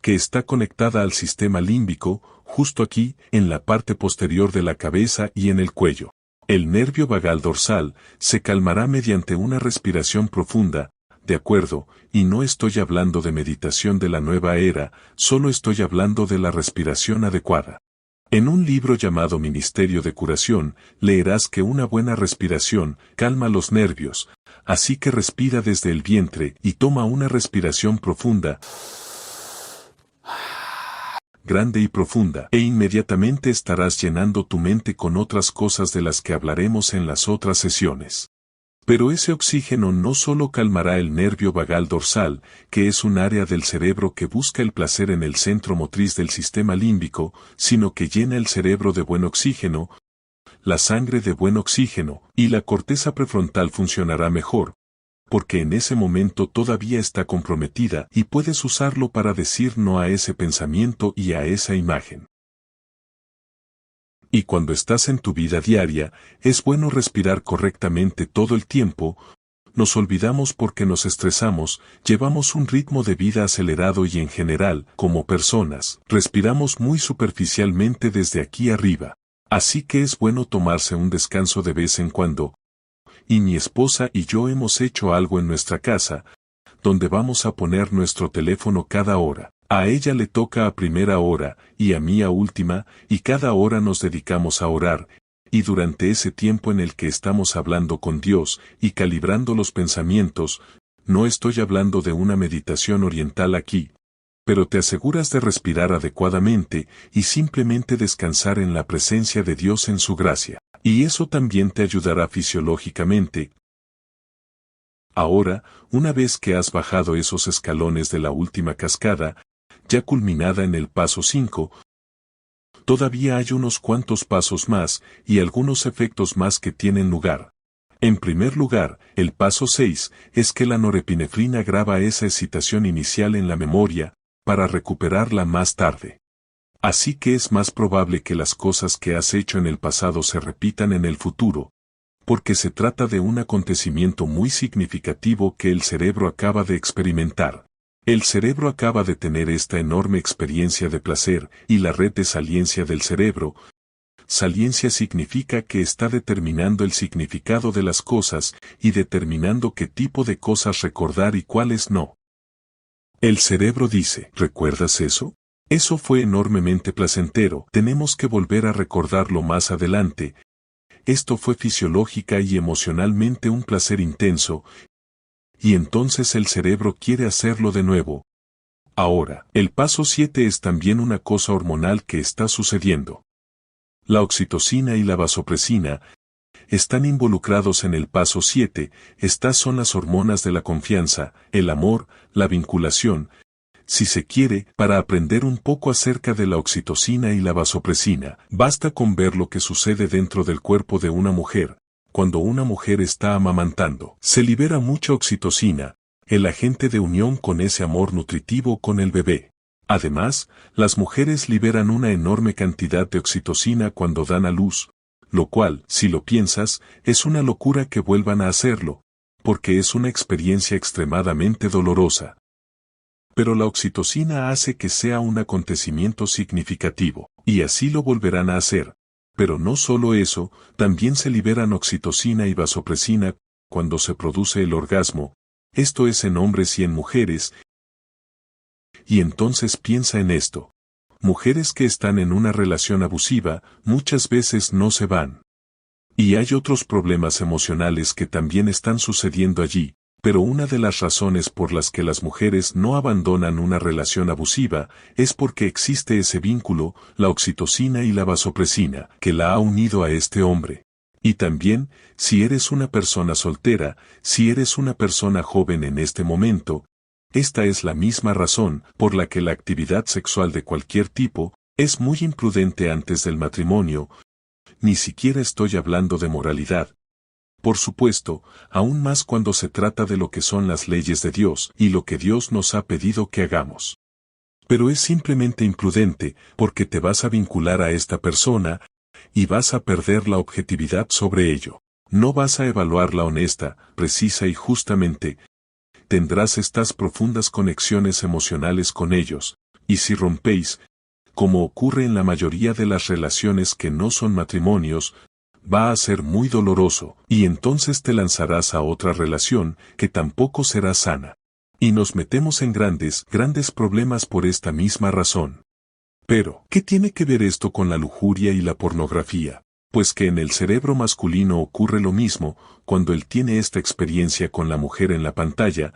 que está conectada al sistema límbico, justo aquí, en la parte posterior de la cabeza y en el cuello. El nervio vagal dorsal se calmará mediante una respiración profunda, de acuerdo, y no estoy hablando de meditación de la nueva era, solo estoy hablando de la respiración adecuada. En un libro llamado Ministerio de Curación, leerás que una buena respiración calma los nervios, así que respira desde el vientre y toma una respiración profunda, grande y profunda, e inmediatamente estarás llenando tu mente con otras cosas de las que hablaremos en las otras sesiones. Pero ese oxígeno no solo calmará el nervio vagal dorsal, que es un área del cerebro que busca el placer en el centro motriz del sistema límbico, sino que llena el cerebro de buen oxígeno, la sangre de buen oxígeno, y la corteza prefrontal funcionará mejor, porque en ese momento todavía está comprometida y puedes usarlo para decir no a ese pensamiento y a esa imagen. Y cuando estás en tu vida diaria, es bueno respirar correctamente todo el tiempo. Nos olvidamos porque nos estresamos, llevamos un ritmo de vida acelerado y en general, como personas, respiramos muy superficialmente desde aquí arriba. Así que es bueno tomarse un descanso de vez en cuando. Y mi esposa y yo hemos hecho algo en nuestra casa, donde vamos a poner nuestro teléfono cada hora. A ella le toca a primera hora, y a mí a última, y cada hora nos dedicamos a orar, y durante ese tiempo en el que estamos hablando con Dios, y calibrando los pensamientos, no estoy hablando de una meditación oriental aquí, pero te aseguras de respirar adecuadamente, y simplemente descansar en la presencia de Dios en su gracia, y eso también te ayudará fisiológicamente. Ahora, una vez que has bajado esos escalones de la última cascada, ya culminada en el paso 5, todavía hay unos cuantos pasos más y algunos efectos más que tienen lugar. En primer lugar, el paso 6 es que la norepinefrina graba esa excitación inicial en la memoria, para recuperarla más tarde. Así que es más probable que las cosas que has hecho en el pasado se repitan en el futuro, porque se trata de un acontecimiento muy significativo que el cerebro acaba de experimentar. El cerebro acaba de tener esta enorme experiencia de placer, y la red de saliencia del cerebro. Saliencia significa que está determinando el significado de las cosas, y determinando qué tipo de cosas recordar y cuáles no. El cerebro dice, ¿recuerdas eso? Eso fue enormemente placentero, tenemos que volver a recordarlo más adelante. Esto fue fisiológica y emocionalmente un placer intenso, y entonces el cerebro quiere hacerlo de nuevo. Ahora, el paso 7 es también una cosa hormonal que está sucediendo. La oxitocina y la vasopresina están involucrados en el paso 7, estas son las hormonas de la confianza, el amor, la vinculación, si se quiere, para aprender un poco acerca de la oxitocina y la vasopresina, basta con ver lo que sucede dentro del cuerpo de una mujer. cuando una mujer está amamantando, se libera mucha oxitocina, el agente de unión con ese amor nutritivo con el bebé. Además, las mujeres liberan una enorme cantidad de oxitocina cuando dan a luz, lo cual, si lo piensas, es una locura que vuelvan a hacerlo, porque es una experiencia extremadamente dolorosa. Pero la oxitocina hace que sea un acontecimiento significativo, y así lo volverán a hacer. Pero no solo eso, también se liberan oxitocina y vasopresina cuando se produce el orgasmo, esto es en hombres y en mujeres. Y entonces piensa en esto. Mujeres que están en una relación abusiva, muchas veces no se van. Y hay otros problemas emocionales que también están sucediendo allí, pero una de las razones por las que las mujeres no abandonan una relación abusiva es porque existe ese vínculo, la oxitocina y la vasopresina, que la ha unido a este hombre. Y también, si eres una persona soltera, si eres una persona joven en este momento, esta es la misma razón por la que la actividad sexual de cualquier tipo es muy imprudente antes del matrimonio. Ni siquiera estoy hablando de moralidad. Por supuesto, aún más cuando se trata de lo que son las leyes de Dios y lo que Dios nos ha pedido que hagamos. Pero es simplemente imprudente porque te vas a vincular a esta persona y vas a perder la objetividad sobre ello. No vas a evaluarla honesta, precisa y justamente. Tendrás estas profundas conexiones emocionales con ellos, y si rompéis, como ocurre en la mayoría de las relaciones que no son matrimonios, va a ser muy doloroso, y entonces te lanzarás a otra relación que tampoco será sana. Y nos metemos en grandes problemas por esta misma razón. Pero, ¿qué tiene que ver esto con la lujuria y la pornografía? Pues que en el cerebro masculino ocurre lo mismo, cuando él tiene esta experiencia con la mujer en la pantalla.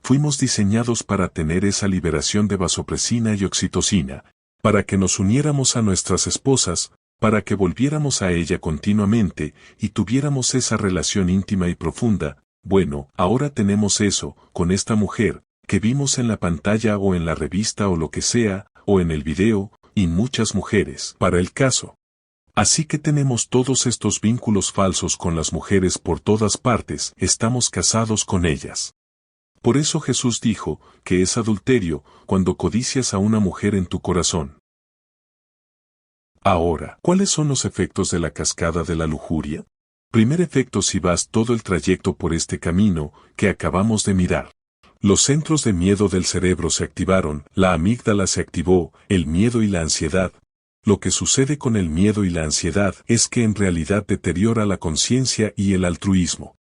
Fuimos diseñados para tener esa liberación de vasopresina y oxitocina, para que nos uniéramos a nuestras esposas, para que volviéramos a ella continuamente y tuviéramos esa relación íntima y profunda. Bueno, ahora tenemos eso, con esta mujer, que vimos en la pantalla o en la revista o lo que sea, o en el video, y muchas mujeres, para el caso. Así que tenemos todos estos vínculos falsos con las mujeres por todas partes, estamos casados con ellas. Por eso Jesús dijo, que es adulterio, cuando codicias a una mujer en tu corazón. Ahora, ¿cuáles son los efectos de la cascada de la lujuria? Primer efecto si vas todo el trayecto por este camino, que acabamos de mirar. Los centros de miedo del cerebro se activaron, la amígdala se activó, el miedo y la ansiedad. Lo que sucede con el miedo y la ansiedad es que en realidad deteriora la conciencia y el altruismo.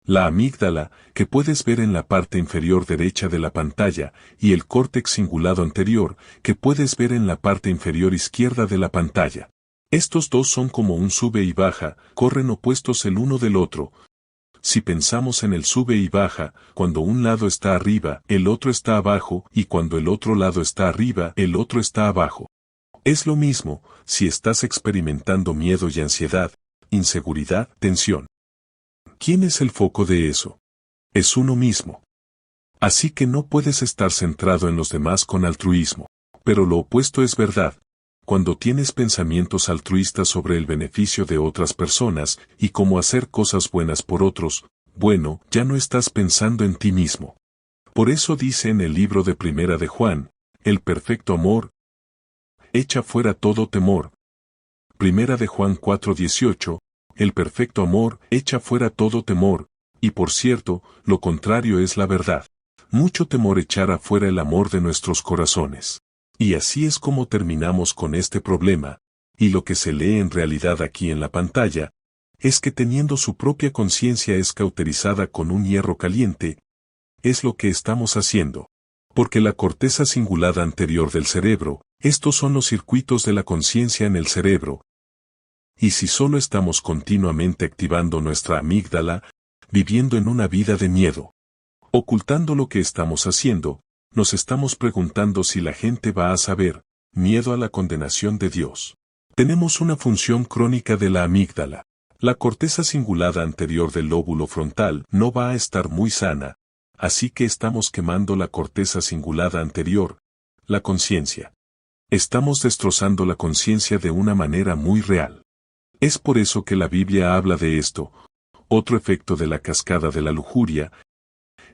La amígdala, que puedes ver en la parte inferior derecha de la pantalla, y el córtex cingulado anterior, que puedes ver en la parte inferior izquierda de la pantalla. Estos dos son como un sube y baja, corren opuestos el uno del otro. Si pensamos en el sube y baja, cuando un lado está arriba, el otro está abajo, y cuando el otro lado está arriba, el otro está abajo. Es lo mismo, si estás experimentando miedo y ansiedad, inseguridad, tensión. ¿Quién es el foco de eso? Es uno mismo. Así que no puedes estar centrado en los demás con altruismo. Pero lo opuesto es verdad. Cuando tienes pensamientos altruistas sobre el beneficio de otras personas y cómo hacer cosas buenas por otros, bueno, ya no estás pensando en ti mismo. Por eso dice en el libro de Primera de Juan, el perfecto amor echa fuera todo temor. Primera de Juan 4:18, el perfecto amor echa fuera todo temor, y por cierto, lo contrario es la verdad. Mucho temor echará fuera el amor de nuestros corazones. Y así es como terminamos con este problema, y lo que se lee en realidad aquí en la pantalla, es que teniendo su propia conciencia es cauterizada con un hierro caliente, es lo que estamos haciendo. Porque la corteza cingulada anterior del cerebro, estos son los circuitos de la conciencia en el cerebro. Y si solo estamos continuamente activando nuestra amígdala, viviendo en una vida de miedo, ocultando lo que estamos haciendo, nos estamos preguntando si la gente va a saber, miedo a la condenación de Dios. Tenemos una función crónica de la amígdala. La corteza cingulada anterior del lóbulo frontal no va a estar muy sana, así que estamos quemando la corteza cingulada anterior, la conciencia. Estamos destrozando la conciencia de una manera muy real. Es por eso que la Biblia habla de esto. Otro efecto de la cascada de la lujuria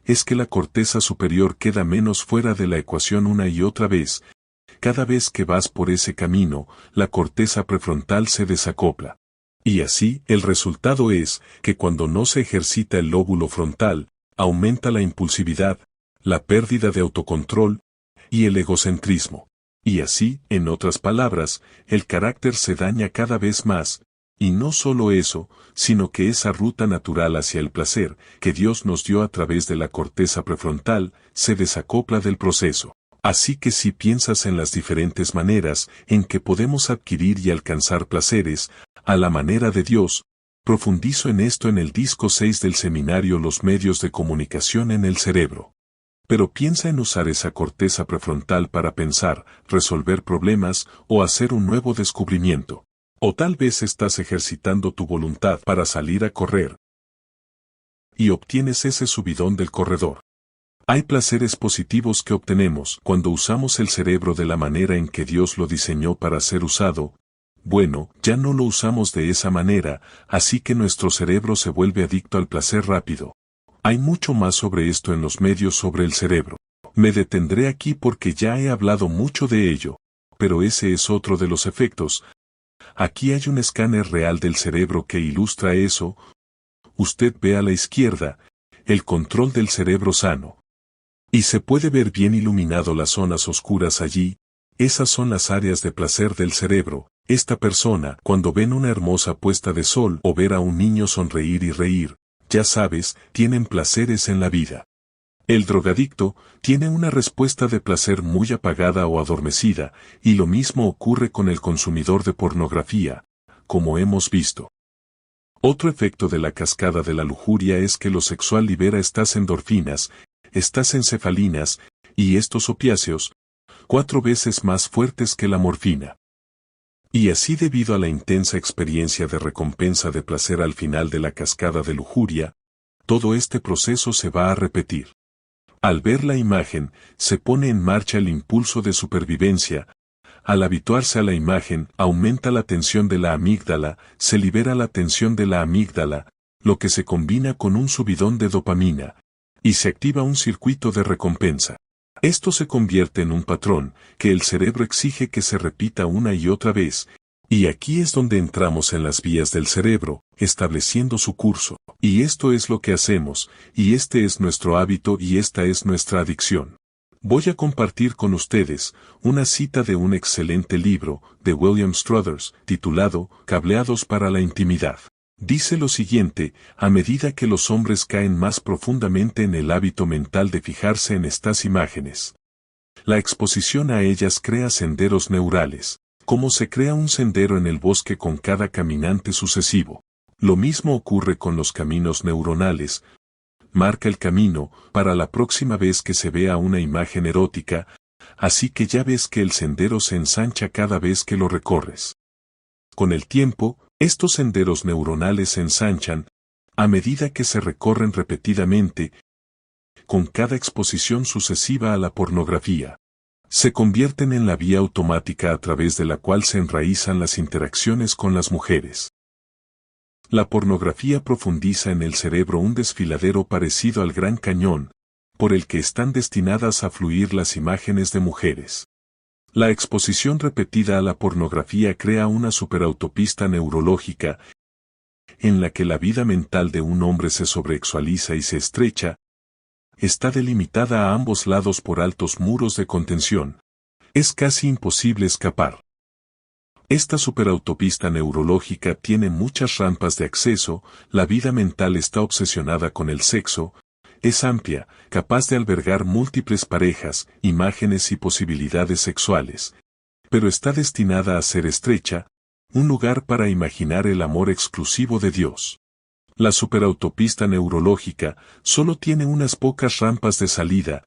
es que la corteza superior queda menos fuera de la ecuación una y otra vez. Cada vez que vas por ese camino, la corteza prefrontal se desacopla. Y así, el resultado es que cuando no se ejercita el lóbulo frontal, aumenta la impulsividad, la pérdida de autocontrol y el egocentrismo. Y así, en otras palabras, el carácter se daña cada vez más. Y no solo eso, sino que esa ruta natural hacia el placer, que Dios nos dio a través de la corteza prefrontal, se desacopla del proceso. Así que si piensas en las diferentes maneras en que podemos adquirir y alcanzar placeres, a la manera de Dios, profundizo en esto en el disco 6 del seminario Los medios de comunicación en el cerebro. Pero piensa en usar esa corteza prefrontal para pensar, resolver problemas o hacer un nuevo descubrimiento. O tal vez estás ejercitando tu voluntad para salir a correr y obtienes ese subidón del corredor. Hay placeres positivos que obtenemos cuando usamos el cerebro de la manera en que Dios lo diseñó para ser usado. Bueno, ya no lo usamos de esa manera, así que nuestro cerebro se vuelve adicto al placer rápido. Hay mucho más sobre esto en los medios sobre el cerebro. Me detendré aquí porque ya he hablado mucho de ello, pero ese es otro de los efectos. Aquí hay un escáner real del cerebro que ilustra eso. Usted ve a la izquierda, el control del cerebro sano. Y se puede ver bien iluminado las zonas oscuras allí. Esas son las áreas de placer del cerebro. Esta persona, cuando ven una hermosa puesta de sol o ver a un niño sonreír y reír, ya sabes, tienen placeres en la vida. El drogadicto tiene una respuesta de placer muy apagada o adormecida, y lo mismo ocurre con el consumidor de pornografía, como hemos visto. Otro efecto de la cascada de la lujuria es que lo sexual libera estas endorfinas, estas encefalinas, y estos opiáceos, 4 veces más fuertes que la morfina. Y así debido a la intensa experiencia de recompensa de placer al final de la cascada de lujuria, todo este proceso se va a repetir. Al ver la imagen, se pone en marcha el impulso de supervivencia. Al habituarse a la imagen, aumenta la tensión de la amígdala, se libera la tensión de la amígdala, lo que se combina con un subidón de dopamina, y se activa un circuito de recompensa. Esto se convierte en un patrón, que el cerebro exige que se repita una y otra vez, y aquí es donde entramos en las vías del cerebro, estableciendo su curso. Y esto es lo que hacemos, y este es nuestro hábito y esta es nuestra adicción. Voy a compartir con ustedes una cita de un excelente libro de William Struthers, titulado Cableados para la intimidad. Dice lo siguiente: a medida que los hombres caen más profundamente en el hábito mental de fijarse en estas imágenes, la exposición a ellas crea senderos neurales, como se crea un sendero en el bosque con cada caminante sucesivo. Lo mismo ocurre con los caminos neuronales. Marca el camino para la próxima vez que se vea una imagen erótica, así que ya ves que el sendero se ensancha cada vez que lo recorres. Con el tiempo, estos senderos neuronales se ensanchan, a medida que se recorren repetidamente, con cada exposición sucesiva a la pornografía. Se convierten en la vía automática a través de la cual se enraizan las interacciones con las mujeres. La pornografía profundiza en el cerebro un desfiladero parecido al Gran Cañón, por el que están destinadas a fluir las imágenes de mujeres. La exposición repetida a la pornografía crea una superautopista neurológica, en la que la vida mental de un hombre se sobreexualiza y se estrecha. Está delimitada a ambos lados por altos muros de contención. Es casi imposible escapar. Esta superautopista neurológica tiene muchas rampas de acceso, la vida mental está obsesionada con el sexo, es amplia, capaz de albergar múltiples parejas, imágenes y posibilidades sexuales, pero está destinada a ser estrecha, un lugar para imaginar el amor exclusivo de Dios. La superautopista neurológica solo tiene unas pocas rampas de salida,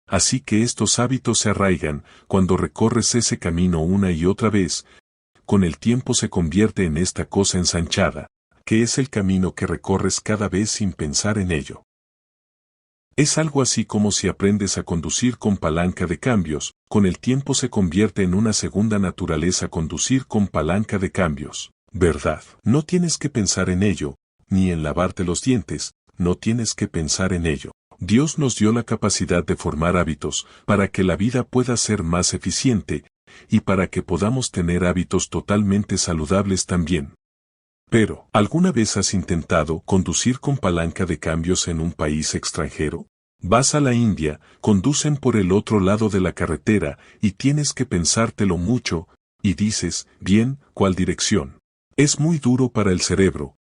así que estos hábitos se arraigan cuando recorres ese camino una y otra vez. Con el tiempo se convierte en esta cosa ensanchada, que es el camino que recorres cada vez sin pensar en ello. Es algo así como si aprendes a conducir con palanca de cambios, con el tiempo se convierte en una segunda naturaleza conducir con palanca de cambios. ¿Verdad? No tienes que pensar en ello, ni en lavarte los dientes, no tienes que pensar en ello. Dios nos dio la capacidad de formar hábitos para que la vida pueda ser más eficiente y para que podamos tener hábitos totalmente saludables también. Pero, ¿alguna vez has intentado conducir con palanca de cambios en un país extranjero? Vas a la India, conducen por el otro lado de la carretera y tienes que pensártelo mucho, y dices, bien, ¿cuál dirección? Es muy duro para el cerebro.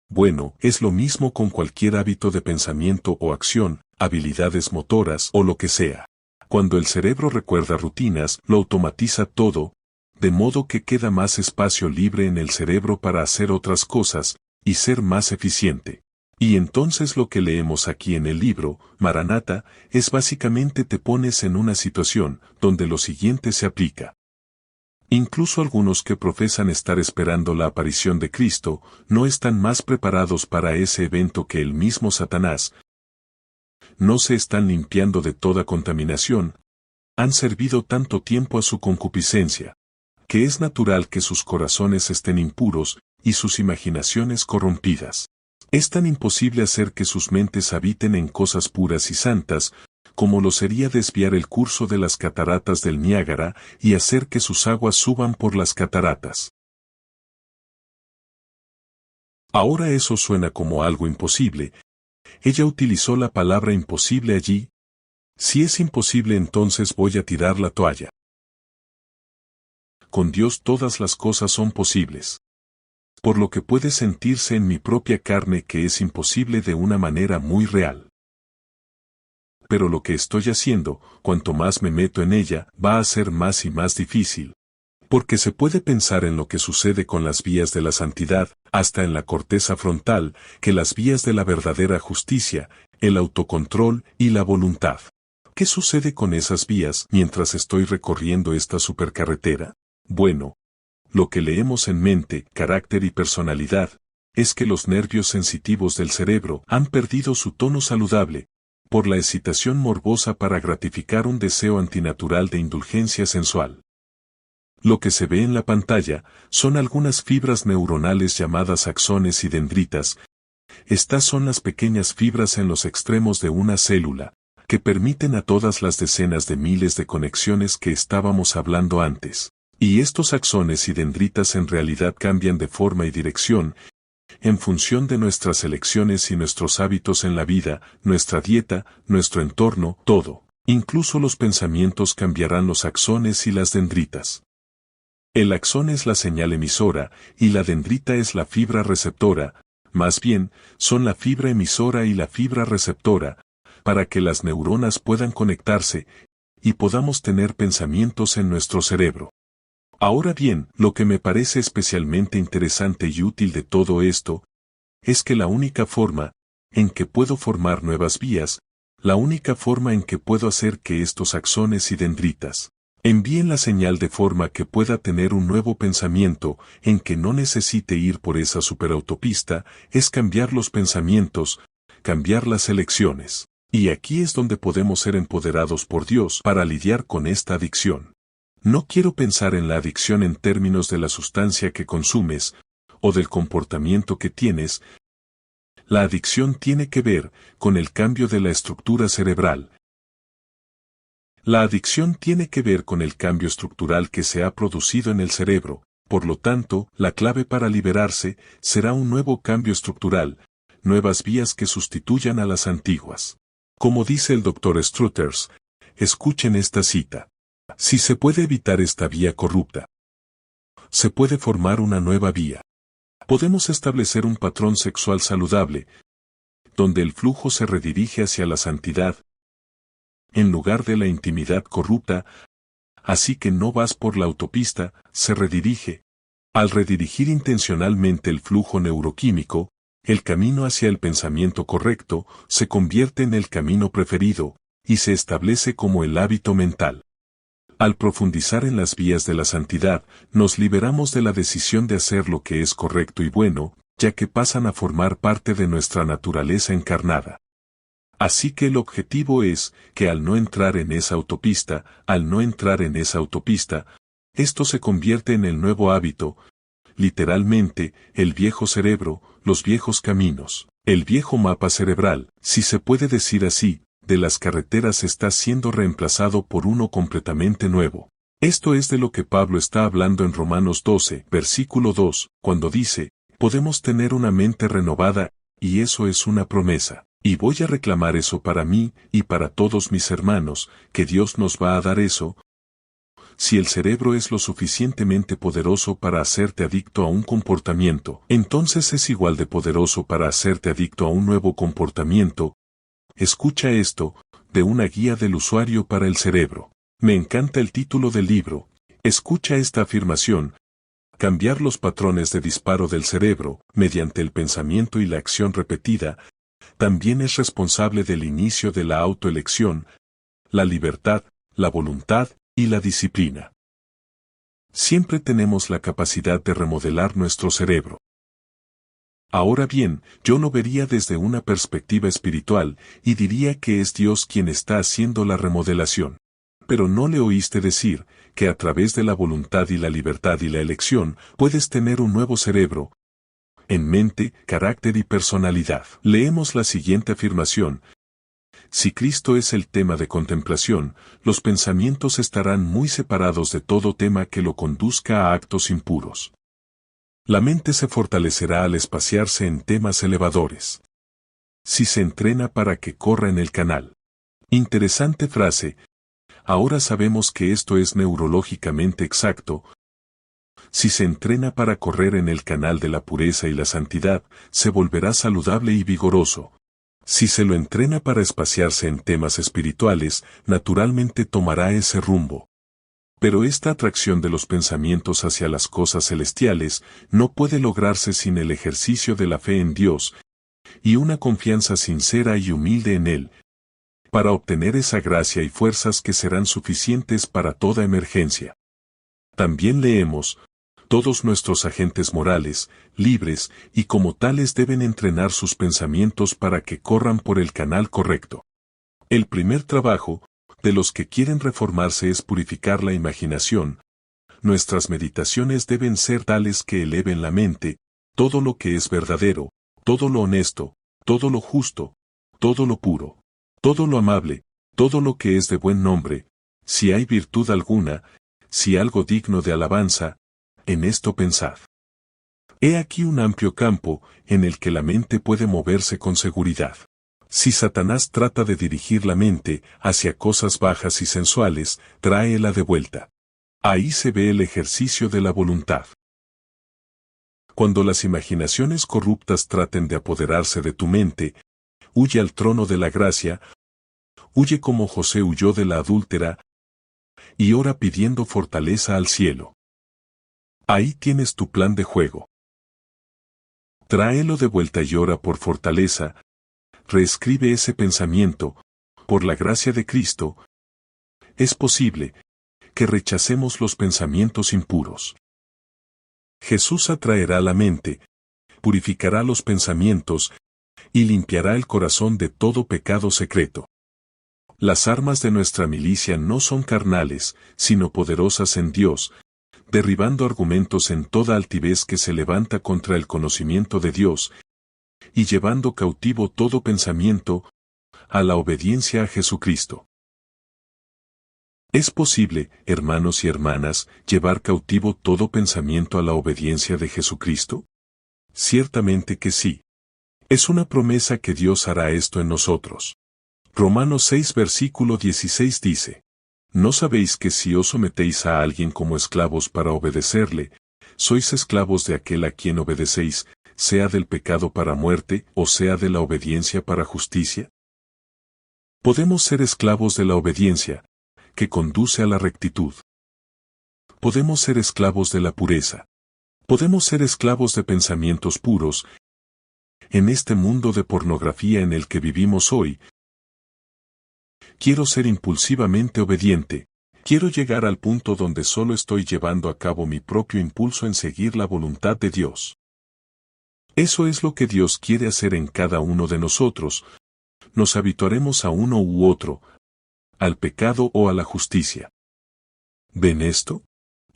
Bueno, es lo mismo con cualquier hábito de pensamiento o acción, habilidades motoras o lo que sea. Cuando el cerebro recuerda rutinas, lo automatiza todo, de modo que queda más espacio libre en el cerebro para hacer otras cosas y ser más eficiente. Y entonces lo que leemos aquí en el libro, Maranata, es básicamente te pones en una situación donde lo siguiente se aplica. Incluso algunos que profesan estar esperando la aparición de Cristo, no están más preparados para ese evento que el mismo Satanás. No se están limpiando de toda contaminación, han servido tanto tiempo a su concupiscencia, que es natural que sus corazones estén impuros y sus imaginaciones corrompidas. Es tan imposible hacer que sus mentes habiten en cosas puras y santas, como lo sería desviar el curso de las cataratas del Niágara y hacer que sus aguas suban por las cataratas. Ahora eso suena como algo imposible. Ella utilizó la palabra imposible allí. Si es imposible, entonces voy a tirar la toalla. Con Dios todas las cosas son posibles. Por lo que puede sentirse en mi propia carne que es imposible de una manera muy real. Pero lo que estoy haciendo, cuanto más me meto en ella, va a ser más y más difícil. Porque se puede pensar en lo que sucede con las vías de la santidad, hasta en la corteza frontal, que las vías de la verdadera justicia, el autocontrol y la voluntad. ¿Qué sucede con esas vías mientras estoy recorriendo esta supercarretera? Bueno, lo que leemos en mente, carácter y personalidad, es que los nervios sensitivos del cerebro han perdido su tono saludable, por la excitación morbosa para gratificar un deseo antinatural de indulgencia sensual. Lo que se ve en la pantalla son algunas fibras neuronales llamadas axones y dendritas. Estas son las pequeñas fibras en los extremos de una célula, que permiten a todas las decenas de miles de conexiones que estábamos hablando antes. Y estos axones y dendritas en realidad cambian de forma y dirección, en función de nuestras elecciones y nuestros hábitos en la vida, nuestra dieta, nuestro entorno, todo. Incluso los pensamientos cambiarán los axones y las dendritas. El axón es la señal emisora, y la dendrita es la fibra receptora, más bien, son la fibra emisora y la fibra receptora, para que las neuronas puedan conectarse, y podamos tener pensamientos en nuestro cerebro. Ahora bien, lo que me parece especialmente interesante y útil de todo esto, es que la única forma en que puedo formar nuevas vías, la única forma en que puedo hacer que estos axones y dendritas envíen la señal de forma que pueda tener un nuevo pensamiento en que no necesite ir por esa superautopista, es cambiar los pensamientos, cambiar las elecciones. Y aquí es donde podemos ser empoderados por Dios para lidiar con esta adicción. No quiero pensar en la adicción en términos de la sustancia que consumes, o del comportamiento que tienes. La adicción tiene que ver con el cambio de la estructura cerebral. La adicción tiene que ver con el cambio estructural que se ha producido en el cerebro, por lo tanto, la clave para liberarse será un nuevo cambio estructural, nuevas vías que sustituyan a las antiguas. Como dice el Dr. Struthers, escuchen esta cita. Si se puede evitar esta vía corrupta, se puede formar una nueva vía. Podemos establecer un patrón sexual saludable, donde el flujo se redirige hacia la santidad, en lugar de la intimidad corrupta, así que no vas por la autopista, se redirige. Al redirigir intencionalmente el flujo neuroquímico, el camino hacia el pensamiento correcto se convierte en el camino preferido, y se establece como el hábito mental. Al profundizar en las vías de la santidad, nos liberamos de la decisión de hacer lo que es correcto y bueno, ya que pasan a formar parte de nuestra naturaleza encarnada. Así que el objetivo es que al no entrar en esa autopista, esto se convierte en el nuevo hábito, literalmente, el viejo cerebro, los viejos caminos, el viejo mapa cerebral, si se puede decir así, de las carreteras está siendo reemplazado por uno completamente nuevo. Esto es de lo que Pablo está hablando en Romanos 12, versículo 2, cuando dice, podemos tener una mente renovada, y eso es una promesa. Y voy a reclamar eso para mí y para todos mis hermanos, que Dios nos va a dar eso. Si el cerebro es lo suficientemente poderoso para hacerte adicto a un comportamiento, entonces es igual de poderoso para hacerte adicto a un nuevo comportamiento. Escucha esto, de una guía del usuario para el cerebro. Me encanta el título del libro. Escucha esta afirmación. Cambiar los patrones de disparo del cerebro, mediante el pensamiento y la acción repetida, también es responsable del inicio de la autoelección, la libertad, la voluntad y la disciplina. Siempre tenemos la capacidad de remodelar nuestro cerebro. Ahora bien, yo lo vería desde una perspectiva espiritual y diría que es Dios quien está haciendo la remodelación. Pero no le oíste decir que a través de la voluntad y la libertad y la elección puedes tener un nuevo cerebro, en mente, carácter y personalidad. Leemos la siguiente afirmación. Si Cristo es el tema de contemplación, los pensamientos estarán muy separados de todo tema que lo conduzca a actos impuros. La mente se fortalecerá al espaciarse en temas elevadores. Si se entrena para que corra en el canal. Interesante frase. Ahora sabemos que esto es neurológicamente exacto. Si se entrena para correr en el canal de la pureza y la santidad, se volverá saludable y vigoroso. Si se lo entrena para espaciarse en temas espirituales, naturalmente tomará ese rumbo. Pero esta atracción de los pensamientos hacia las cosas celestiales no puede lograrse sin el ejercicio de la fe en Dios y una confianza sincera y humilde en Él, para obtener esa gracia y fuerzas que serán suficientes para toda emergencia. También leemos, todos nuestros agentes morales, libres y como tales deben entrenar sus pensamientos para que corran por el canal correcto. El primer trabajo de los que quieren reformarse es purificar la imaginación. Nuestras meditaciones deben ser tales que eleven la mente, todo lo que es verdadero, todo lo honesto, todo lo justo, todo lo puro, todo lo amable, todo lo que es de buen nombre, si hay virtud alguna, si algo digno de alabanza, en esto pensad. He aquí un amplio campo en el que la mente puede moverse con seguridad. Si Satanás trata de dirigir la mente hacia cosas bajas y sensuales, tráela de vuelta. Ahí se ve el ejercicio de la voluntad. Cuando las imaginaciones corruptas traten de apoderarse de tu mente, huye al trono de la gracia, huye como José huyó de la adúltera, y ora pidiendo fortaleza al cielo. Ahí tienes tu plan de juego. Tráelo de vuelta y ora por fortaleza. Reescribe ese pensamiento, por la gracia de Cristo. Es posible que rechacemos los pensamientos impuros. Jesús atraerá la mente, purificará los pensamientos, y limpiará el corazón de todo pecado secreto. Las armas de nuestra milicia no son carnales, sino poderosas en Dios, derribando argumentos en toda altivez que se levanta contra el conocimiento de Dios, y llevando cautivo todo pensamiento a la obediencia a Jesucristo. ¿Es posible, hermanos y hermanas, llevar cautivo todo pensamiento a la obediencia de Jesucristo? Ciertamente que sí. Es una promesa que Dios hará esto en nosotros. Romanos 6 versículo 16 dice, ¿no sabéis que si os sometéis a alguien como esclavos para obedecerle, sois esclavos de aquel a quien obedecéis, sea del pecado para muerte o sea de la obediencia para justicia? Podemos ser esclavos de la obediencia, que conduce a la rectitud. Podemos ser esclavos de la pureza. Podemos ser esclavos de pensamientos puros. En este mundo de pornografía en el que vivimos hoy, quiero ser impulsivamente obediente. Quiero llegar al punto donde solo estoy llevando a cabo mi propio impulso en seguir la voluntad de Dios. Eso es lo que Dios quiere hacer en cada uno de nosotros. Nos habituaremos a uno u otro, al pecado o a la justicia. ¿Ven esto?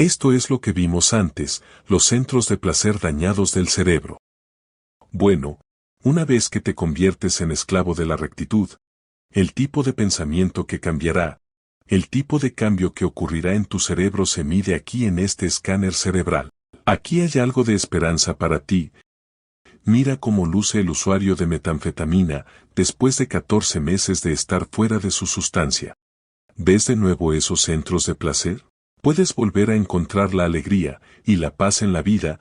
Esto es lo que vimos antes, los centros de placer dañados del cerebro. Bueno, una vez que te conviertes en esclavo de la rectitud, el tipo de pensamiento que cambiará, el tipo de cambio que ocurrirá en tu cerebro se mide aquí en este escáner cerebral. Aquí hay algo de esperanza para ti. Mira cómo luce el usuario de metanfetamina después de 14 meses de estar fuera de su sustancia. ¿Ves de nuevo esos centros de placer? Puedes volver a encontrar la alegría y la paz en la vida,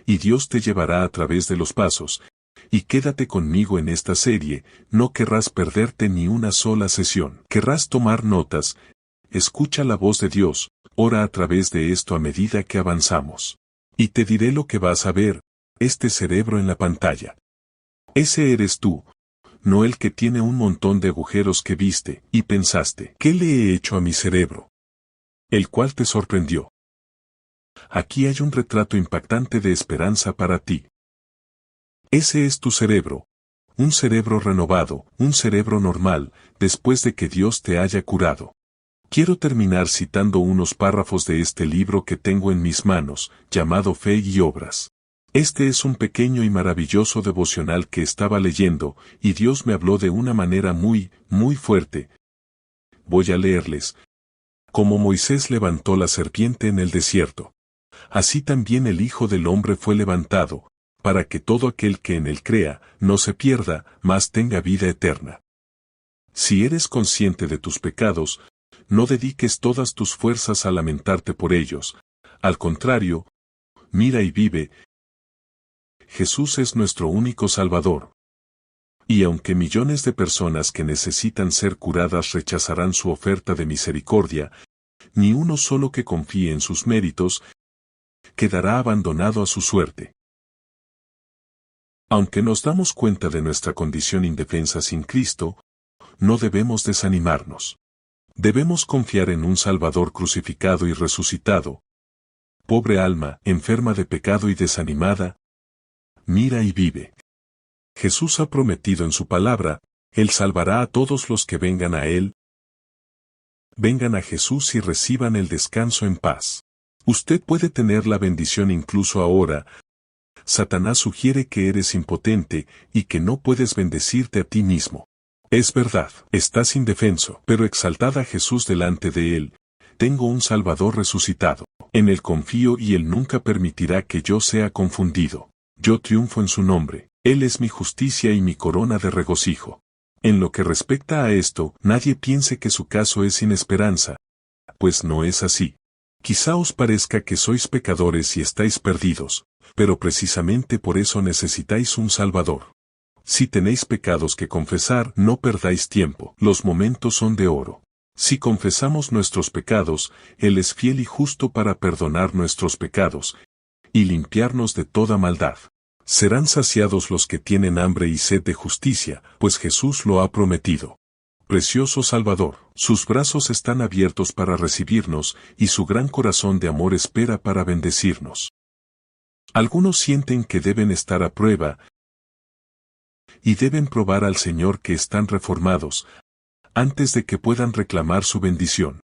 y Dios te llevará a través de los pasos. Y quédate conmigo en esta serie, no querrás perderte ni una sola sesión. Querrás tomar notas, escucha la voz de Dios, ora a través de esto a medida que avanzamos. Y te diré lo que vas a ver, este cerebro en la pantalla. Ese eres tú, no el que tiene un montón de agujeros que viste y pensaste, ¿qué le he hecho a mi cerebro? El cual te sorprendió. Aquí hay un retrato impactante de esperanza para ti. Ese es tu cerebro. Un cerebro renovado, un cerebro normal, después de que Dios te haya curado. Quiero terminar citando unos párrafos de este libro que tengo en mis manos, llamado Fe y Obras. Este es un pequeño y maravilloso devocional que estaba leyendo, y Dios me habló de una manera muy, muy fuerte. Voy a leerles. Como Moisés levantó la serpiente en el desierto, así también el Hijo del Hombre fue levantado, para que todo aquel que en él crea, no se pierda, mas tenga vida eterna. Si eres consciente de tus pecados, no dediques todas tus fuerzas a lamentarte por ellos. Al contrario, mira y vive. Jesús es nuestro único Salvador. Y aunque millones de personas que necesitan ser curadas rechazarán su oferta de misericordia, ni uno solo que confíe en sus méritos, quedará abandonado a su suerte. Aunque nos damos cuenta de nuestra condición indefensa sin Cristo, no debemos desanimarnos. Debemos confiar en un Salvador crucificado y resucitado. Pobre alma, enferma de pecado y desanimada, mira y vive. Jesús ha prometido en su palabra, Él salvará a todos los que vengan a Él. Vengan a Jesús y reciban el descanso en paz. Usted puede tener la bendición incluso ahora. Satanás sugiere que eres impotente y que no puedes bendecirte a ti mismo. Es verdad, estás indefenso, pero exaltad a Jesús delante de Él. Tengo un Salvador resucitado. En Él confío y Él nunca permitirá que yo sea confundido. Yo triunfo en su nombre. Él es mi justicia y mi corona de regocijo. En lo que respecta a esto, nadie piense que su caso es sin esperanza. Pues no es así. Quizá os parezca que sois pecadores y estáis perdidos, pero precisamente por eso necesitáis un Salvador. Si tenéis pecados que confesar, no perdáis tiempo, los momentos son de oro. Si confesamos nuestros pecados, Él es fiel y justo para perdonar nuestros pecados y limpiarnos de toda maldad. Serán saciados los que tienen hambre y sed de justicia, pues Jesús lo ha prometido. Precioso Salvador, sus brazos están abiertos para recibirnos y su gran corazón de amor espera para bendecirnos. Algunos sienten que deben estar a prueba y deben probar al Señor que están reformados, antes de que puedan reclamar su bendición.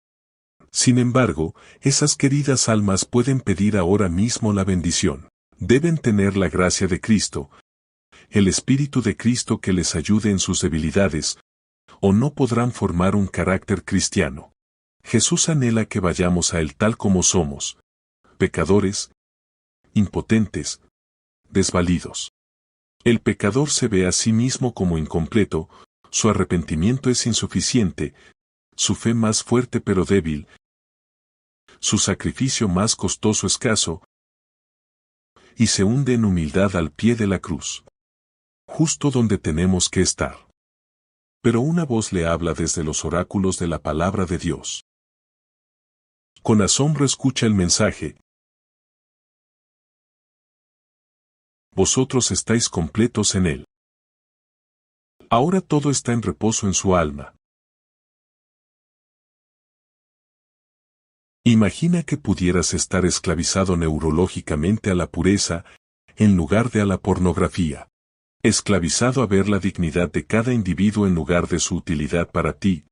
Sin embargo, esas queridas almas pueden pedir ahora mismo la bendición. Deben tener la gracia de Cristo, el Espíritu de Cristo que les ayude en sus debilidades, o no podrán formar un carácter cristiano. Jesús anhela que vayamos a Él tal como somos, pecadores, impotentes, desvalidos. El pecador se ve a sí mismo como incompleto, su arrepentimiento es insuficiente, su fe más fuerte pero débil, su sacrificio más costoso escaso, y se hunde en humildad al pie de la cruz. Justo donde tenemos que estar. Pero una voz le habla desde los oráculos de la palabra de Dios. Con asombro escucha el mensaje. Vosotros estáis completos en Él. Ahora todo está en reposo en su alma. Imagina que pudieras estar esclavizado neurológicamente a la pureza, en lugar de a la pornografía. Esclavizado a ver la dignidad de cada individuo en lugar de su utilidad para ti.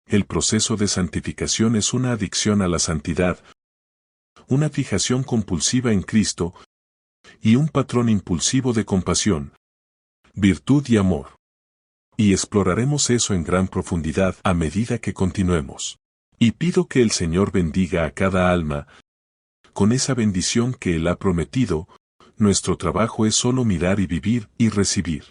El proceso de santificación es una adicción a la santidad, una fijación compulsiva en Cristo y un patrón impulsivo de compasión, virtud y amor. Y exploraremos eso en gran profundidad a medida que continuemos. Y pido que el Señor bendiga a cada alma. Con esa bendición que Él ha prometido, nuestro trabajo es solo mirar y vivir y recibir.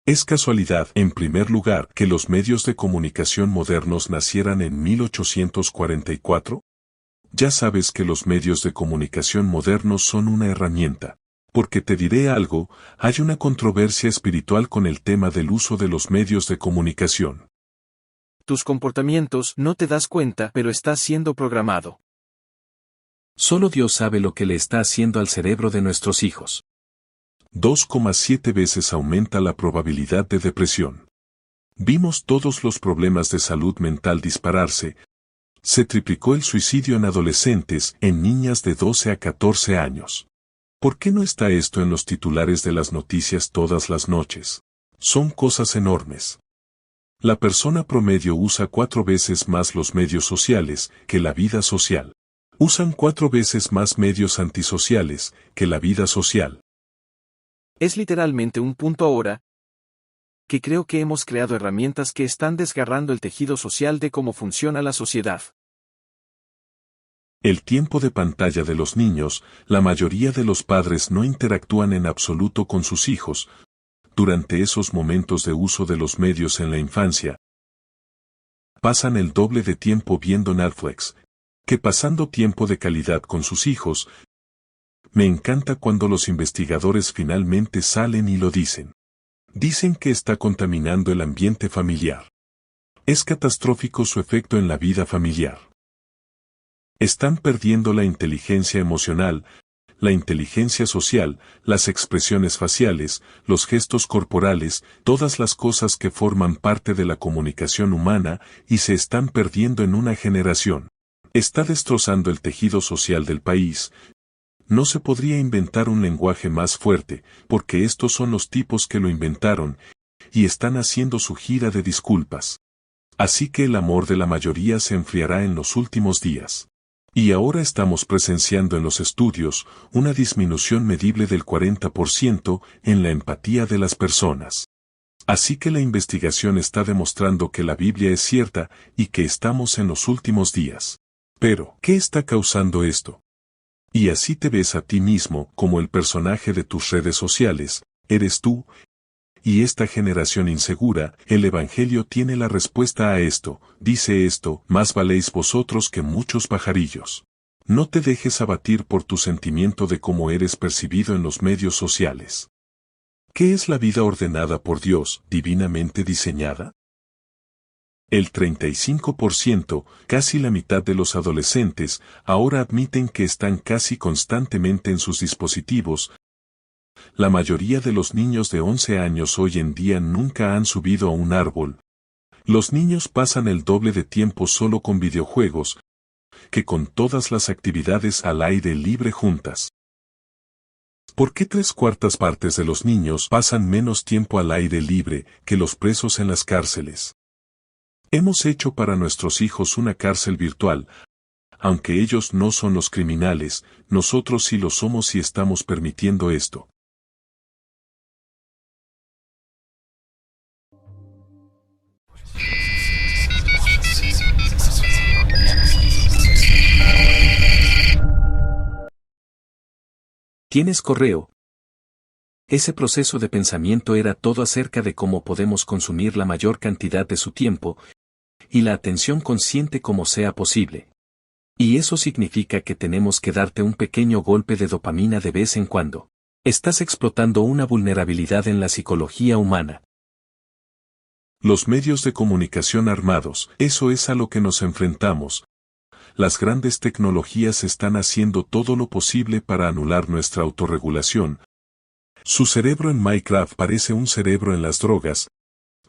¿Es casualidad, en primer lugar, que los medios de comunicación modernos nacieran en 1844? Ya sabes que los medios de comunicación modernos son una herramienta. Porque te diré algo, hay una controversia espiritual con el tema del uso de los medios de comunicación. Tus comportamientos no te das cuenta, pero estás siendo programado. Solo Dios sabe lo que le está haciendo al cerebro de nuestros hijos. 2,7 veces aumenta la probabilidad de depresión. Vimos todos los problemas de salud mental dispararse. Se triplicó el suicidio en adolescentes, en niñas de 12 a 14 años. ¿Por qué no está esto en los titulares de las noticias todas las noches? Son cosas enormes. La persona promedio usa 4 veces más los medios sociales que la vida social. Usan 4 veces más medios antisociales que la vida social. Es literalmente un punto ahora que creo que hemos creado herramientas que están desgarrando el tejido social de cómo funciona la sociedad. El tiempo de pantalla de los niños, la mayoría de los padres no interactúan en absoluto con sus hijos. Durante esos momentos de uso de los medios en la infancia, pasan el doble de tiempo viendo Netflix que pasando tiempo de calidad con sus hijos. Me encanta cuando los investigadores finalmente salen y lo dicen. Dicen que está contaminando el ambiente familiar. Es catastrófico su efecto en la vida familiar. Están perdiendo la inteligencia emocional, la inteligencia social, las expresiones faciales, los gestos corporales, todas las cosas que forman parte de la comunicación humana y se están perdiendo en una generación. Está destrozando el tejido social del país. No se podría inventar un lenguaje más fuerte, porque estos son los tipos que lo inventaron, y están haciendo su gira de disculpas. Así que el amor de la mayoría se enfriará en los últimos días. Y ahora estamos presenciando en los estudios una disminución medible del 40% en la empatía de las personas. Así que la investigación está demostrando que la Biblia es cierta y que estamos en los últimos días. Pero, ¿qué está causando esto? Y así te ves a ti mismo como el personaje de tus redes sociales, eres tú. Y esta generación insegura, el Evangelio tiene la respuesta a esto, dice esto, más valéis vosotros que muchos pajarillos. No te dejes abatir por tu sentimiento de cómo eres percibido en los medios sociales. ¿Qué es la vida ordenada por Dios, divinamente diseñada? El 35%, casi la mitad de los adolescentes, ahora admiten que están casi constantemente en sus dispositivos. La mayoría de los niños de 11 años hoy en día nunca han subido a un árbol. Los niños pasan el doble de tiempo solo con videojuegos que con todas las actividades al aire libre juntas. ¿Por qué 3/4 partes de los niños pasan menos tiempo al aire libre que los presos en las cárceles? Hemos hecho para nuestros hijos una cárcel virtual. Aunque ellos no son los criminales, nosotros sí lo somos y estamos permitiendo esto. ¿Tienes correo? Ese proceso de pensamiento era todo acerca de cómo podemos consumir la mayor cantidad de su tiempo y la atención consciente como sea posible. Y eso significa que tenemos que darte un pequeño golpe de dopamina de vez en cuando. Estás explotando una vulnerabilidad en la psicología humana. Los medios de comunicación armados, eso es a lo que nos enfrentamos. Las grandes tecnologías están haciendo todo lo posible para anular nuestra autorregulación. Su cerebro en Minecraft parece un cerebro en las drogas.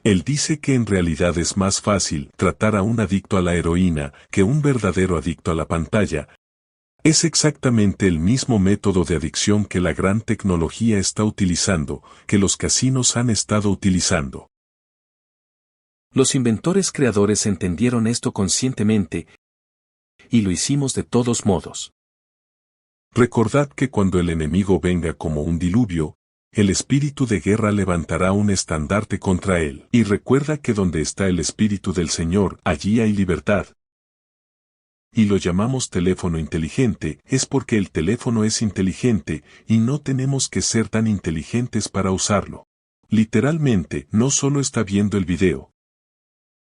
Él dice que en realidad es más fácil tratar a un adicto a la heroína que un verdadero adicto a la pantalla. Es exactamente el mismo método de adicción que la gran tecnología está utilizando, que los casinos han estado utilizando. Los inventores creadores entendieron esto conscientemente, y lo hicimos de todos modos. Recordad que cuando el enemigo venga como un diluvio, el espíritu de guerra levantará un estandarte contra él. Y recuerda que donde está el espíritu del Señor, allí hay libertad. Y lo llamamos teléfono inteligente, es porque el teléfono es inteligente, y no tenemos que ser tan inteligentes para usarlo. Literalmente, no solo está viendo el video.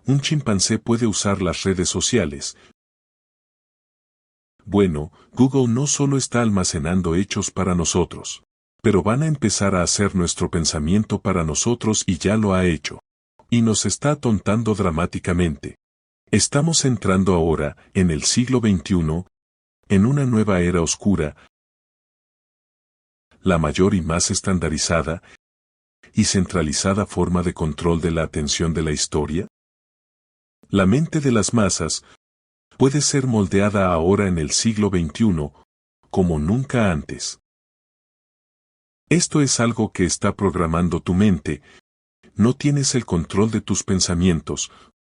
Un chimpancé puede usar las redes sociales. Bueno, Google no solo está almacenando hechos para nosotros, pero van a empezar a hacer nuestro pensamiento para nosotros y ya lo ha hecho. Y nos está atontando dramáticamente. Estamos entrando ahora, en el siglo XXI, en una nueva era oscura, la mayor y más estandarizada y centralizada forma de control de la atención de la historia. La mente de las masas puede ser moldeada ahora en el siglo XXI, como nunca antes. Esto es algo que está programando tu mente. No tienes el control de tus pensamientos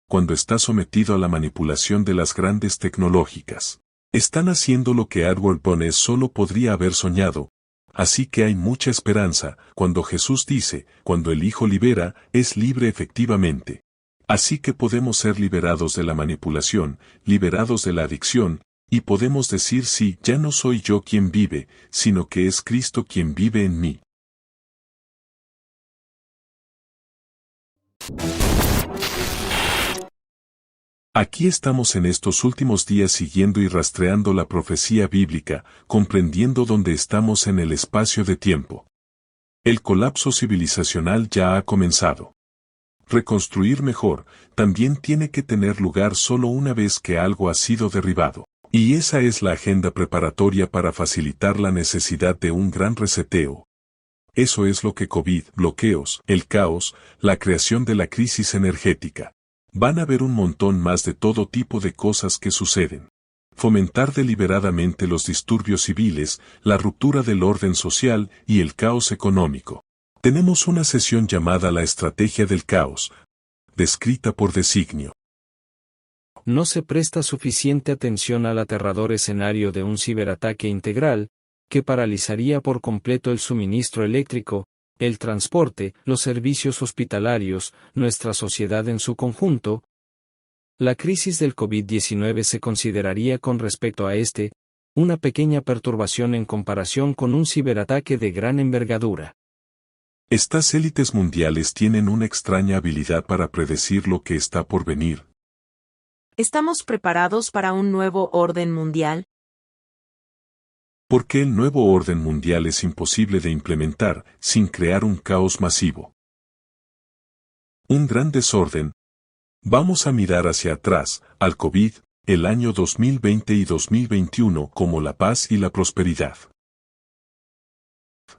cuando estás sometido a la manipulación de las grandes tecnológicas. Están haciendo lo que Edward Bones solo podría haber soñado. Así que hay mucha esperanza cuando Jesús dice, cuando el Hijo libera, es libre efectivamente. Así que podemos ser liberados de la manipulación, liberados de la adicción, y podemos decir sí, ya no soy yo quien vive, sino que es Cristo quien vive en mí. Aquí estamos en estos últimos días siguiendo y rastreando la profecía bíblica, comprendiendo dónde estamos en el espacio de tiempo. El colapso civilizacional ya ha comenzado. Reconstruir mejor, también tiene que tener lugar solo una vez que algo ha sido derribado. Y esa es la agenda preparatoria para facilitar la necesidad de un gran reseteo. Eso es lo que COVID, bloqueos, el caos, la creación de la crisis energética. Van a haber un montón más de todo tipo de cosas que suceden. Fomentar deliberadamente los disturbios civiles, la ruptura del orden social y el caos económico. Tenemos una sesión llamada La Estrategia del Caos, descrita por designio. No se presta suficiente atención al aterrador escenario de un ciberataque integral, que paralizaría por completo el suministro eléctrico, el transporte, los servicios hospitalarios, nuestra sociedad en su conjunto. La crisis del COVID-19 se consideraría con respecto a una pequeña perturbación en comparación con un ciberataque de gran envergadura. Estas élites mundiales tienen una extraña habilidad para predecir lo que está por venir. ¿Estamos preparados para un nuevo orden mundial? Porque el nuevo orden mundial es imposible de implementar sin crear un caos masivo. Un gran desorden. Vamos a mirar hacia atrás, al COVID, el año 2020 y 2021 como la paz y la prosperidad.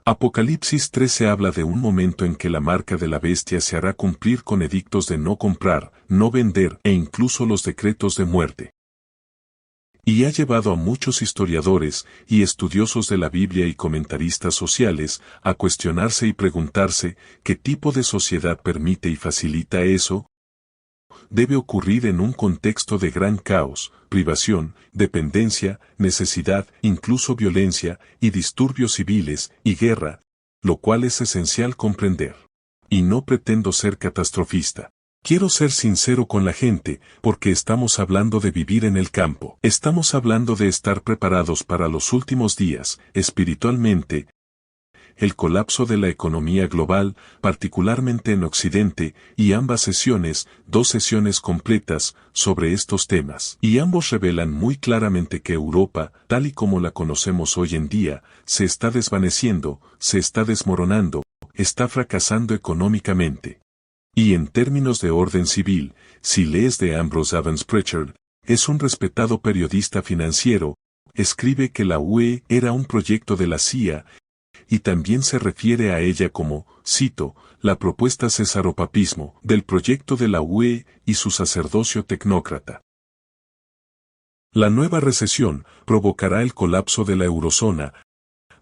Apocalipsis 13 habla de un momento en que la marca de la bestia se hará cumplir con edictos de no comprar, no vender e incluso los decretos de muerte. Y ha llevado a muchos historiadores y estudiosos de la Biblia y comentaristas sociales a cuestionarse y preguntarse qué tipo de sociedad permite y facilita eso. Debe ocurrir en un contexto de gran caos, privación, dependencia, necesidad, incluso violencia, y disturbios civiles, y guerra, lo cual es esencial comprender. Y no pretendo ser catastrofista. Quiero ser sincero con la gente, porque estamos hablando de vivir en el campo. Estamos hablando de estar preparados para los últimos días, espiritualmente. el colapso de la economía global, particularmente en Occidente, y ambas sesiones, 2 sesiones completas, sobre estos temas. Y ambos revelan muy claramente que Europa, tal y como la conocemos hoy en día, se está desvaneciendo, se está desmoronando, está fracasando económicamente. Y en términos de orden civil, si lees de Ambrose Evans Pritchard, es un respetado periodista financiero, escribe que la UE era un proyecto de la CIA, y también se refiere a ella como, cito, la propuesta cesaropapismo del proyecto de la UE y su sacerdocio tecnócrata. La nueva recesión provocará el colapso de la eurozona,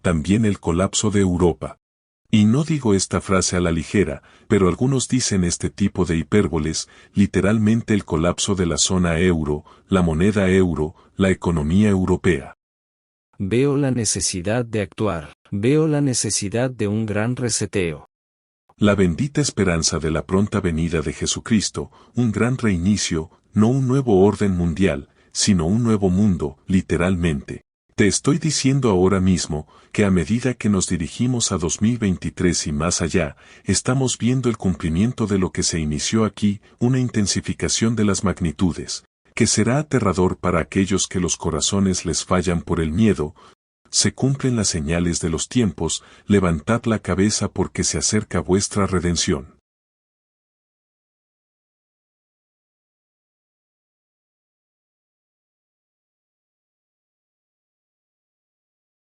también el colapso de Europa. Y no digo esta frase a la ligera, pero algunos dicen este tipo de hipérboles, literalmente el colapso de la zona euro, la moneda euro, la economía europea. Veo la necesidad de actuar, veo la necesidad de un gran reseteo. La bendita esperanza de la pronta venida de Jesucristo, un gran reinicio, no un nuevo orden mundial, sino un nuevo mundo, literalmente. Te estoy diciendo ahora mismo, que a medida que nos dirigimos a 2023 y más allá, estamos viendo el cumplimiento de lo que se inició aquí, una intensificación de las magnitudes, que será aterrador para aquellos que los corazones les fallan por el miedo. Se cumplen las señales de los tiempos, levantad la cabeza porque se acerca vuestra redención.